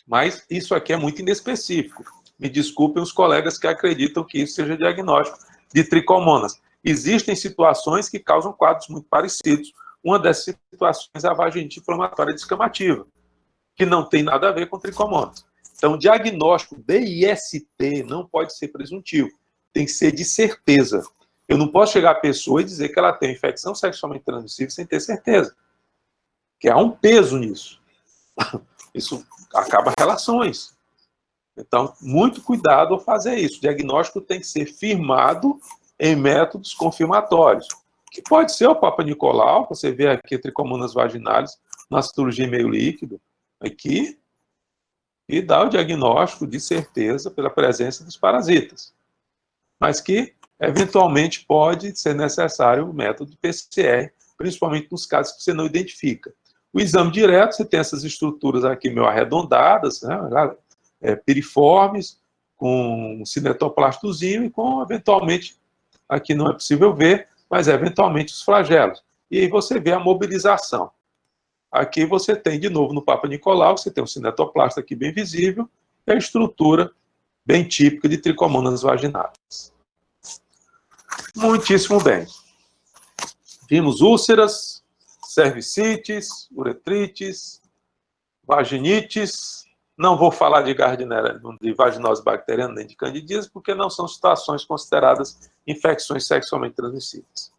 Mas isso aqui é muito inespecífico. Me desculpem os colegas que acreditam que isso seja diagnóstico de tricomonas. Existem situações que causam quadros muito parecidos. Uma dessas situações é a vaginite inflamatória descamativa, que não tem nada a ver com tricomonas. Então, o diagnóstico de IST não pode ser presuntivo, tem que ser de certeza. Eu não posso chegar à pessoa e dizer que ela tem infecção sexualmente transmissível sem ter certeza. Que há um peso nisso. Isso acaba relações. Então, muito cuidado ao fazer isso. O diagnóstico tem que ser firmado em métodos confirmatórios. Que pode ser o Papa Nicolau, você vê aqui tricomonas vaginais, na citologia meio líquido, aqui, e dá o diagnóstico de certeza pela presença dos parasitas. Mas que, eventualmente, pode ser necessário o método de PCR, principalmente nos casos que você não identifica. O exame direto, você tem essas estruturas aqui meio arredondadas, né, piriformes, com um cinetoplastozinho e com, eventualmente, aqui não é possível ver, mas eventualmente os flagelos. E aí você vê a mobilização. Aqui você tem, de novo, no Papa Nicolau, você tem um cinetoplasto aqui bem visível, e a estrutura bem típica de tricomonas vaginais. Muitíssimo bem. Vimos úlceras, cervicites, uretrites, vaginites. Não vou falar de vaginose bacteriana nem de candidíase, porque não são situações consideradas infecções sexualmente transmissíveis.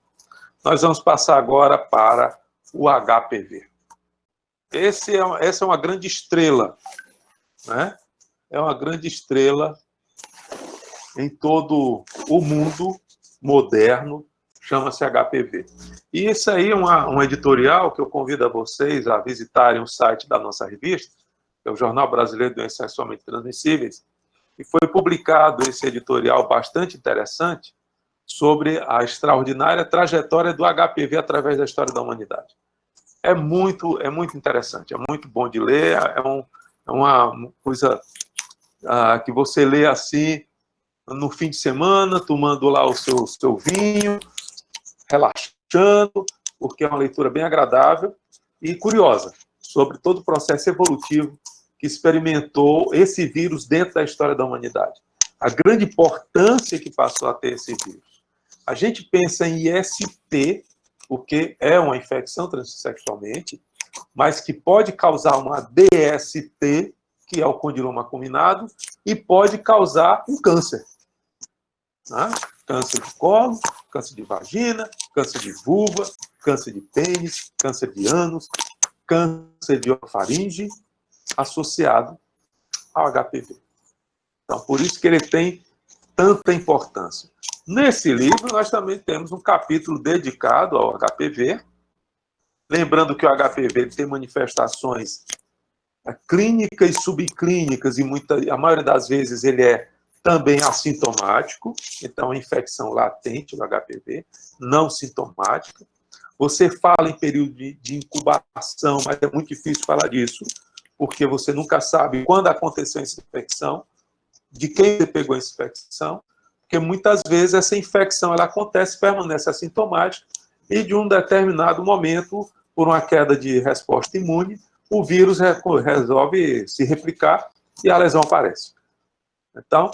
Nós vamos passar agora para o HPV. Essa é uma grande estrela, né? É uma grande estrela em todo o mundo moderno, chama-se HPV. E isso aí é um editorial que eu convido a vocês a visitarem o site da nossa revista, que é o Jornal Brasileiro de Doenças Sexualmente Transmissíveis, e foi publicado esse editorial bastante interessante sobre a extraordinária trajetória do HPV através da história da humanidade. É muito interessante, é muito bom de ler, é uma coisa que você lê assim, no fim de semana, tomando lá o seu vinho, relaxando, porque é uma leitura bem agradável e curiosa sobre todo o processo evolutivo que experimentou esse vírus dentro da história da humanidade. A grande importância que passou a ter esse vírus. A gente pensa em IST, porque é uma infecção transmissível sexualmente, mas que pode causar uma DST, que é o condiloma acuminado, e pode causar um câncer. Né? Câncer de colo, câncer de vagina, câncer de vulva, câncer de pênis, câncer de ânus, câncer de orofaringe, associado ao HPV. Então, por isso que ele tem tanta importância. Nesse livro, nós também temos um capítulo dedicado ao HPV, lembrando que o HPV tem manifestações clínicas e subclínicas, e a maioria das vezes ele é também assintomático, então é infecção latente do HPV, não sintomática. Você fala em período de incubação, mas é muito difícil falar disso, porque você nunca sabe quando aconteceu essa infecção, de quem você pegou essa infecção, porque muitas vezes essa infecção ela acontece, permanece assintomática, e de um determinado momento, por uma queda de resposta imune, o vírus resolve se replicar e a lesão aparece. Então,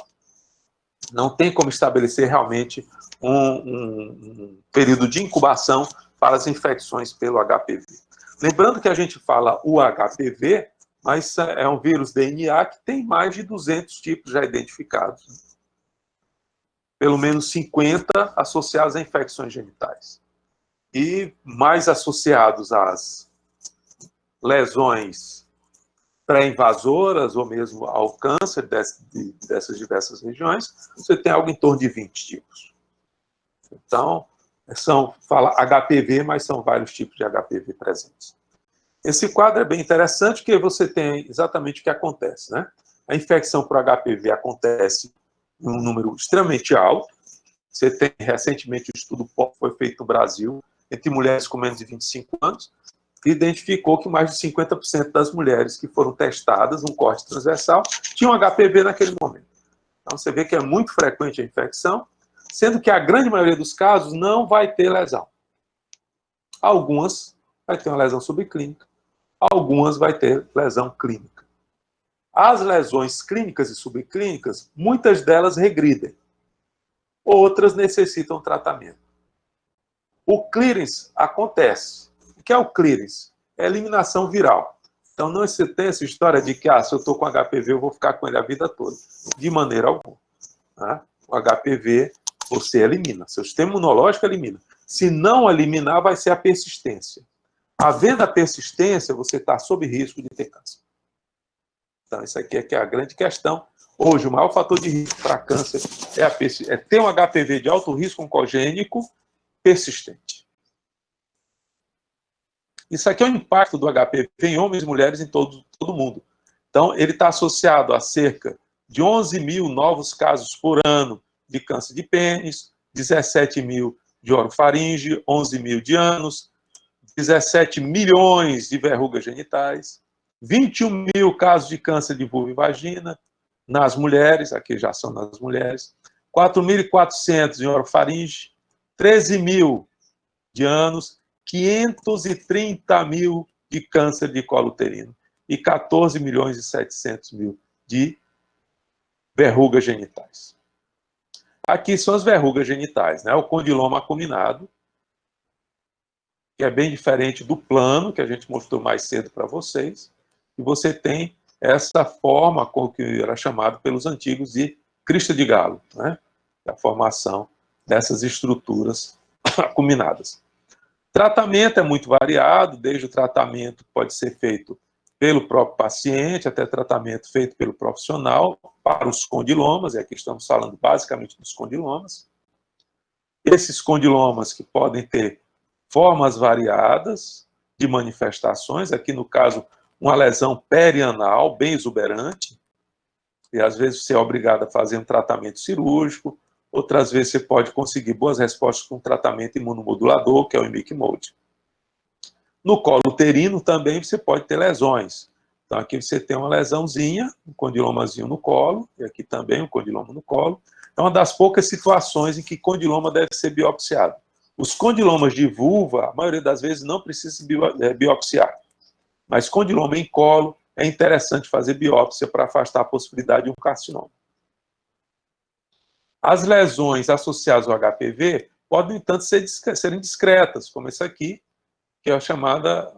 não tem como estabelecer realmente um período de incubação para as infecções pelo HPV. Lembrando que a gente fala o HPV, mas é um vírus DNA que tem mais de 200 tipos já identificados. Pelo menos 50 associados a infecções genitais. E mais associados às lesões pré-invasoras ou mesmo ao câncer dessas diversas regiões, você tem algo em torno de 20 tipos. Então, fala HPV, mas são vários tipos de HPV presentes. Esse quadro é bem interessante, porque você tem exatamente o que acontece, né? A infecção por HPV acontece em um número extremamente alto. Você tem, recentemente, um estudo foi feito no Brasil, entre mulheres com menos de 25 anos, que identificou que mais de 50% das mulheres que foram testadas num corte transversal tinham HPV naquele momento. Então, você vê que é muito frequente a infecção, sendo que a grande maioria dos casos não vai ter lesão. Algumas vai ter uma lesão subclínica, algumas vai ter lesão clínica. As lesões clínicas e subclínicas, muitas delas regridem. Outras necessitam tratamento. O clearance acontece. O que é o clearance? É eliminação viral. Então, não se tem essa história de que, se eu estou com HPV, eu vou ficar com ele a vida toda. De maneira alguma. Né? O HPV, você elimina. Seu sistema imunológico elimina. Se não eliminar, vai ser a persistência. Havendo a persistência, você está sob risco de ter câncer. Então, isso aqui é que é a grande questão. Hoje, o maior fator de risco para câncer é ter um HPV de alto risco oncogênico persistente. Isso aqui é o impacto do HPV em homens e mulheres em todo o mundo. Então, ele está associado a cerca de 11 mil novos casos por ano de câncer de pênis, 17 mil de orofaringe, 11 mil de ânus, 17 milhões de verrugas genitais, 21 mil casos de câncer de vulva e vagina nas mulheres, aqui já são nas mulheres, 4.400 em orofaringe, 13 mil de ânus, 530 mil de câncer de colo uterino e 14 milhões e 700 mil de verrugas genitais. Aqui são as verrugas genitais, né? O condiloma acuminado, que é bem diferente do plano, que a gente mostrou mais cedo para vocês, e você tem essa forma, que era chamado pelos antigos de crista de galo, né? A formação dessas estruturas acuminadas. Tratamento é muito variado, desde o tratamento que pode ser feito pelo próprio paciente, até tratamento feito pelo profissional para os condilomas, e aqui estamos falando basicamente dos condilomas. Esses condilomas que podem ter formas variadas de manifestações, aqui no caso, uma lesão perianal bem exuberante, e às vezes você é obrigado a fazer um tratamento cirúrgico, outras vezes você pode conseguir boas respostas com tratamento imunomodulador, que é o imiquimod. No colo uterino também você pode ter lesões. Então aqui você tem uma lesãozinha, um condilomazinho no colo, e aqui também um condiloma no colo. É uma das poucas situações em que condiloma deve ser biopsiado. Os condilomas de vulva, a maioria das vezes não precisa biopsiar. Mas condiloma em colo é interessante fazer biópsia para afastar a possibilidade de um carcinoma. As lesões associadas ao HPV podem, no entanto, serem discretas, como esse aqui, que é a chamada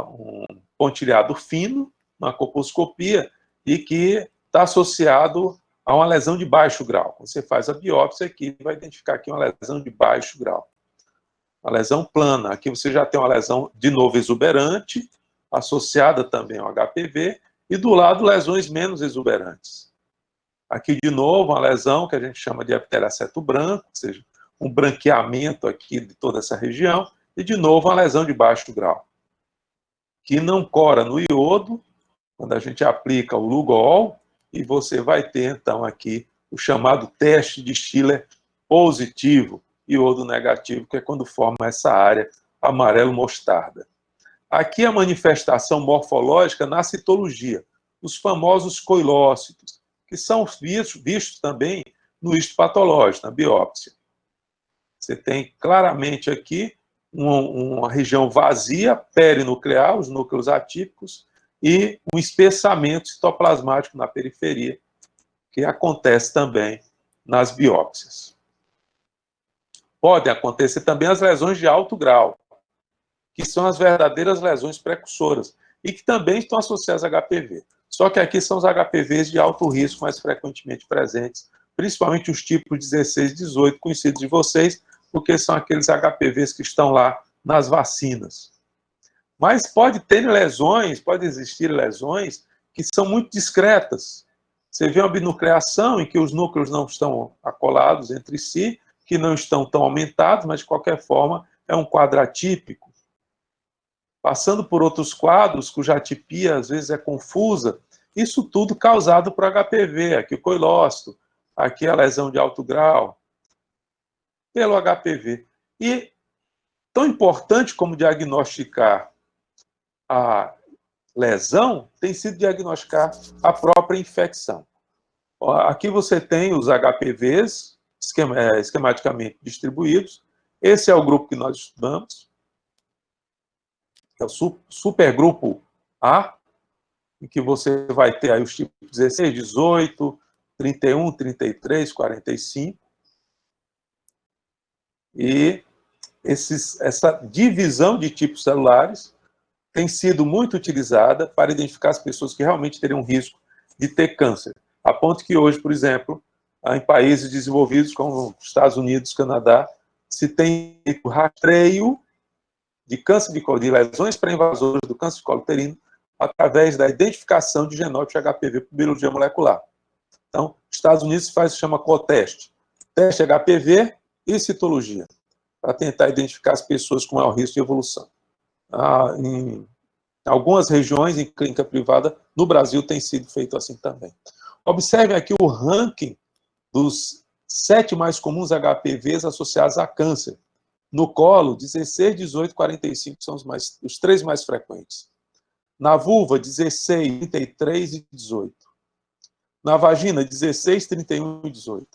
um pontilhado fino, uma colposcopia, e que está associado a uma lesão de baixo grau. Você faz a biópsia aqui, vai identificar aqui uma lesão de baixo grau. Uma lesão plana. Aqui você já tem uma lesão, de novo, exuberante, associada também ao HPV, e do lado, lesões menos exuberantes. Aqui, de novo, uma lesão que a gente chama de epiteliaceto branco, ou seja, um branqueamento aqui de toda essa região, e, de novo, uma lesão de baixo grau, que não cora no iodo, quando a gente aplica o Lugol, e você vai ter, então, aqui o chamado teste de Schiller positivo, iodo negativo, que é quando forma essa área amarelo mostarda. Aqui a manifestação morfológica na citologia, os famosos coilócitos, que são vistos também no histopatológico, na biópsia. Você tem claramente aqui uma região vazia, perinuclear, os núcleos atípicos, e um espessamento citoplasmático na periferia, que acontece também nas biópsias. Podem acontecer também as lesões de alto grau, que são as verdadeiras lesões precursoras, e que também estão associadas a HPV. Só que aqui são os HPVs de alto risco mais frequentemente presentes, principalmente os tipos 16 e 18, conhecidos de vocês, porque são aqueles HPVs que estão lá nas vacinas. Mas pode existir lesões que são muito discretas. Você vê uma binucleação em que os núcleos não estão acolados entre si, que não estão tão aumentados, mas de qualquer forma é um quadro atípico. Passando por outros quadros, cuja atipia às vezes é confusa, isso tudo causado por HPV, aqui o coilócito, aqui a lesão de alto grau, pelo HPV. E tão importante como diagnosticar a lesão, tem sido diagnosticar a própria infecção. Aqui você tem os HPVs esquematicamente distribuídos. Esse é o grupo que nós estudamos, que é o supergrupo A, em que você vai ter aí os tipos 16, 18, 31, 33, 45. E essa divisão de tipos celulares tem sido muito utilizada para identificar as pessoas que realmente teriam risco de ter câncer. A ponto que hoje, por exemplo, em países desenvolvidos como Estados Unidos, Canadá, se tem rastreio de câncer de lesões pré-invasoras do câncer de colo uterino através da identificação de genótipo de HPV por biologia molecular. Então, Estados Unidos chama COTEST, teste HPV e citologia, para tentar identificar as pessoas com maior risco de evolução. Em algumas regiões, em clínica privada, no Brasil tem sido feito assim também. Observem aqui o ranking dos 7 mais comuns HPVs associados a câncer. No colo, 16, 18, 45 são os 3 mais frequentes. Na vulva, 16, 33 e 18. Na vagina, 16, 31 e 18.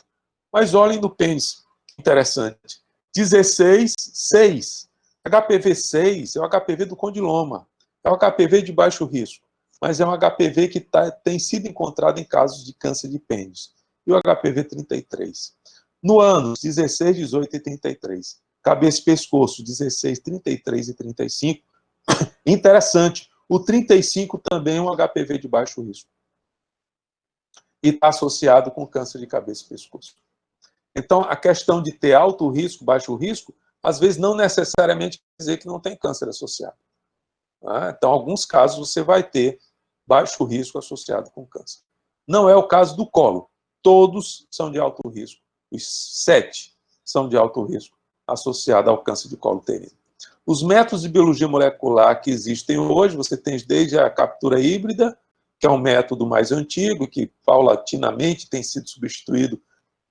Mas olhem no pênis, interessante. 16, 6. HPV 6 é o HPV do condiloma. É o HPV de baixo risco, mas é um HPV que tem sido encontrado em casos de câncer de pênis. E o HPV 33. No ânus, 16, 18 e 33. Cabeça e pescoço, 16, 33 e 35. Interessante, o 35 também é um HPV de baixo risco. E está associado com câncer de cabeça e pescoço. Então, a questão de ter alto risco, baixo risco, às vezes não necessariamente quer dizer que não tem câncer associado. Então, em alguns casos, você vai ter baixo risco associado com câncer. Não é o caso do colo. Todos são de alto risco. Os 7 são de alto risco associado ao câncer de colo uterino. Os métodos de biologia molecular que existem hoje, você tem desde a captura híbrida, que é um método mais antigo, que paulatinamente tem sido substituído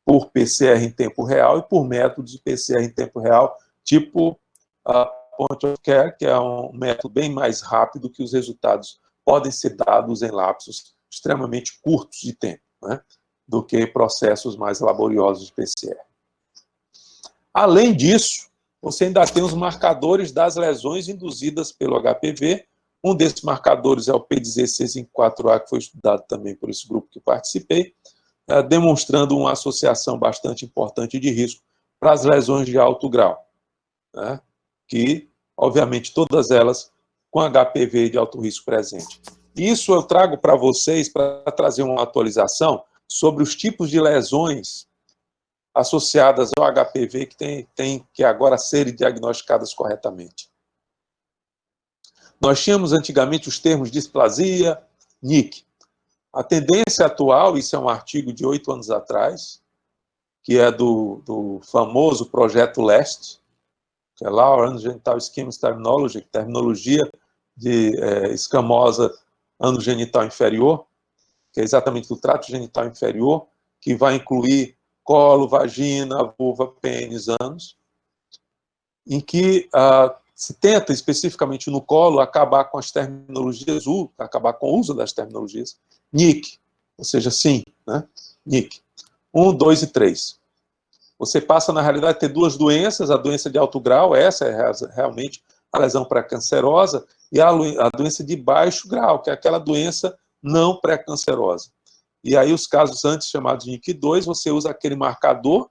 por PCR em tempo real e por métodos de PCR em tempo real, tipo a point of care, que é um método bem mais rápido, que os resultados podem ser dados em lapsos extremamente curtos de tempo, né, do que processos mais laboriosos de PCR. Além disso, você ainda tem os marcadores das lesões induzidas pelo HPV, Um desses marcadores é o P1654A, que foi estudado também por esse grupo que participei, demonstrando uma associação bastante importante de risco para as lesões de alto grau, né? Que, obviamente, todas elas com HPV de alto risco presente. Isso eu trago para vocês para trazer uma atualização sobre os tipos de lesões associadas ao HPV que tem que agora serem diagnosticadas corretamente. Nós tínhamos antigamente os termos displasia, NIC. A tendência atual, isso é um artigo de 8 anos atrás, que é do famoso Projeto LEST, que é Lower Anogenital Ischemic Terminology, terminologia de escamosa anogenital inferior, que é exatamente do trato genital inferior, que vai incluir colo, vagina, vulva, pênis, ânus, em que se tenta, especificamente no colo, acabar com as terminologias, acabar com o uso das terminologias NIC, ou seja, sim, né? NIC. 1, 2 e 3. Você passa, na realidade, a ter duas doenças, a doença de alto grau, essa é realmente a lesão pré-cancerosa, e a doença de baixo grau, que é aquela doença não pré-cancerosa. E aí, os casos antes chamados de NIC2, você usa aquele marcador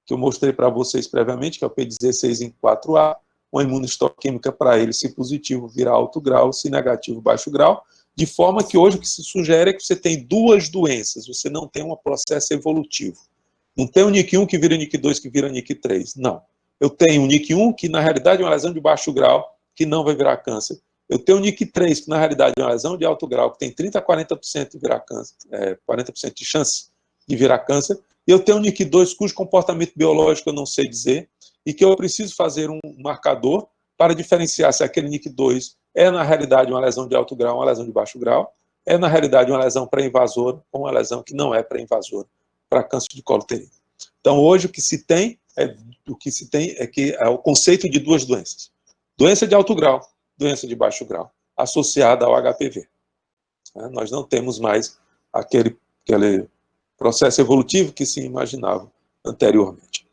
que eu mostrei para vocês previamente, que é o P16 em 4A, uma imunistoquímica para ele, se positivo, vira alto grau, se negativo, baixo grau, de forma que hoje o que se sugere é que você tem duas doenças, você não tem um processo evolutivo. Não tem o NIC1 que vira NIC2, que vira NIC3, não. Eu tenho o NIC1, que na realidade é uma lesão de baixo grau, que não vai virar câncer. Eu tenho o NIC3, que na realidade é uma lesão de alto grau, que tem 30% a 40% de virar câncer, 40% de chance de virar câncer. E eu tenho o NIC2, cujo comportamento biológico eu não sei dizer, e que eu preciso fazer um marcador para diferenciar se aquele NIC2 é, na realidade, uma lesão de alto grau ou uma lesão de baixo grau, é, na realidade, uma lesão pré-invasora ou uma lesão que não é pré-invasora para câncer de colo uterino. Então, hoje, o que se tem é que é o conceito de duas doenças. Doença de alto grau, doença de baixo grau, associada ao HPV. Nós não temos mais aquele processo evolutivo que se imaginava anteriormente.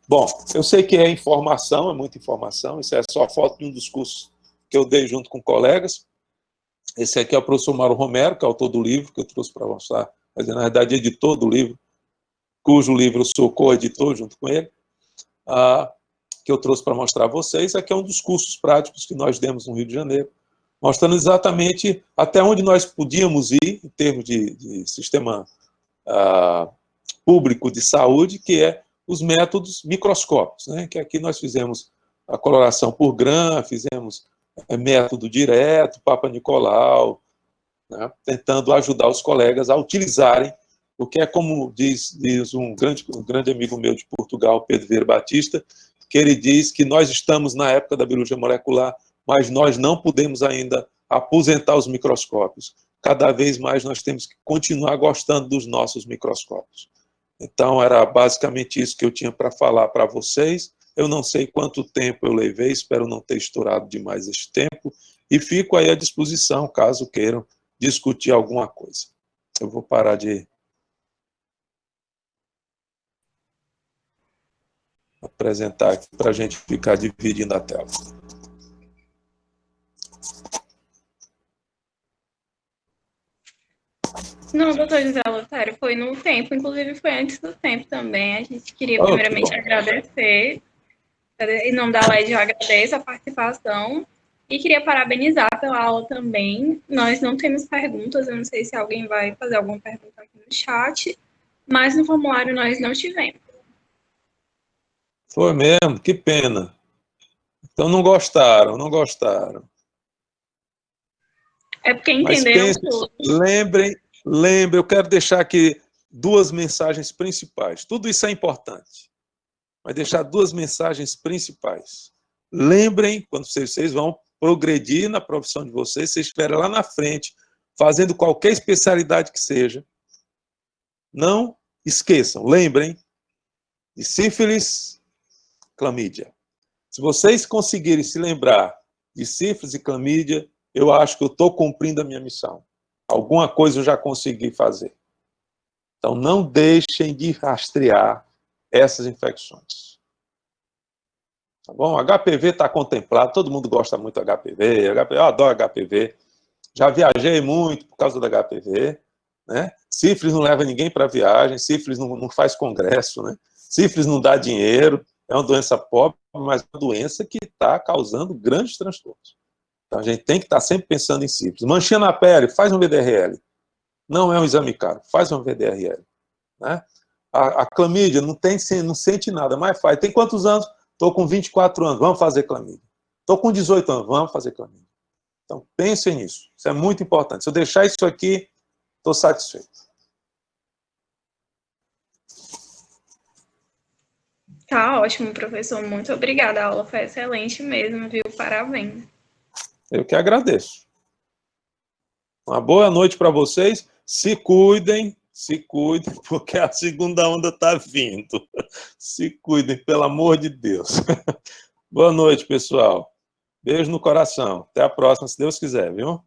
Bom, eu sei que é informação, é muita informação, isso é só foto de um dos cursos que eu dei junto com colegas. Esse aqui é o professor Mauro Romero, que é autor do livro, que eu trouxe para mostrar, mas na verdade editor do livro, cujo livro eu sou co-editor junto com ele, que eu trouxe para mostrar a vocês. Aqui é um dos cursos práticos que nós demos no Rio de Janeiro, mostrando exatamente até onde nós podíamos ir em termos de sistema público de saúde, que é os métodos microscópicos, né? Que aqui nós fizemos a coloração por Gram, fizemos método direto, Papa Nicolau, né? Tentando ajudar os colegas a utilizarem, porque é como diz um grande amigo meu de Portugal, Pedro Vieira Batista, que ele diz que nós estamos na época da biologia molecular, mas nós não podemos ainda aposentar os microscópios. Cada vez mais nós temos que continuar gostando dos nossos microscópios. Então, era basicamente isso que eu tinha para falar para vocês. Eu não sei quanto tempo eu levei, espero não ter estourado demais este tempo, e fico aí à disposição, caso queiram discutir alguma coisa. Eu vou parar de apresentar aqui para a gente ficar dividindo a tela. Não, doutor José Lotário, foi no tempo, inclusive foi antes do tempo também. A gente queria primeiramente agradecer, em nome da LED eu agradeço a participação e queria parabenizar pela aula também. Nós não temos perguntas, eu não sei se alguém vai fazer alguma pergunta aqui no chat, mas no formulário nós não tivemos. Foi mesmo, que pena. Então não gostaram. É porque entenderam tudo. Lembrem, eu quero deixar aqui duas mensagens principais. Tudo isso é importante, mas deixar duas mensagens principais. Lembrem, quando vocês vão progredir na profissão de vocês, vocês estiverem lá na frente, fazendo qualquer especialidade que seja, não esqueçam, lembrem de sífilis, clamídia. Se vocês conseguirem se lembrar de sífilis e clamídia, eu acho que eu estou cumprindo a minha missão. Alguma coisa eu já consegui fazer. Então, não deixem de rastrear essas infecções. Tá bom? HPV está contemplado, todo mundo gosta muito do HPV, eu adoro HPV. Já viajei muito por causa do HPV, né? Sífilis não leva ninguém para viagem, sífilis não faz congresso, né? Sífilis não dá dinheiro, é uma doença pobre, mas é uma doença que está causando grandes transtornos. Então a gente tem que estar sempre pensando em sífilis. Manchinha na pele, faz um VDRL. Não é um exame caro, faz um VDRL. Né? A clamídia não sente nada, mas faz. Tem quantos anos? Estou com 24 anos, vamos fazer clamídia. Estou com 18 anos, vamos fazer clamídia. Então, pensem nisso. Isso é muito importante. Se eu deixar isso aqui, estou satisfeito. Tá ótimo, professor. Muito obrigada. A aula foi excelente mesmo, viu? Parabéns. Eu que agradeço. Uma boa noite para vocês. Se cuidem, porque a segunda onda está vindo. Se cuidem, pelo amor de Deus. Boa noite, pessoal. Beijo no coração. Até a próxima, se Deus quiser, viu?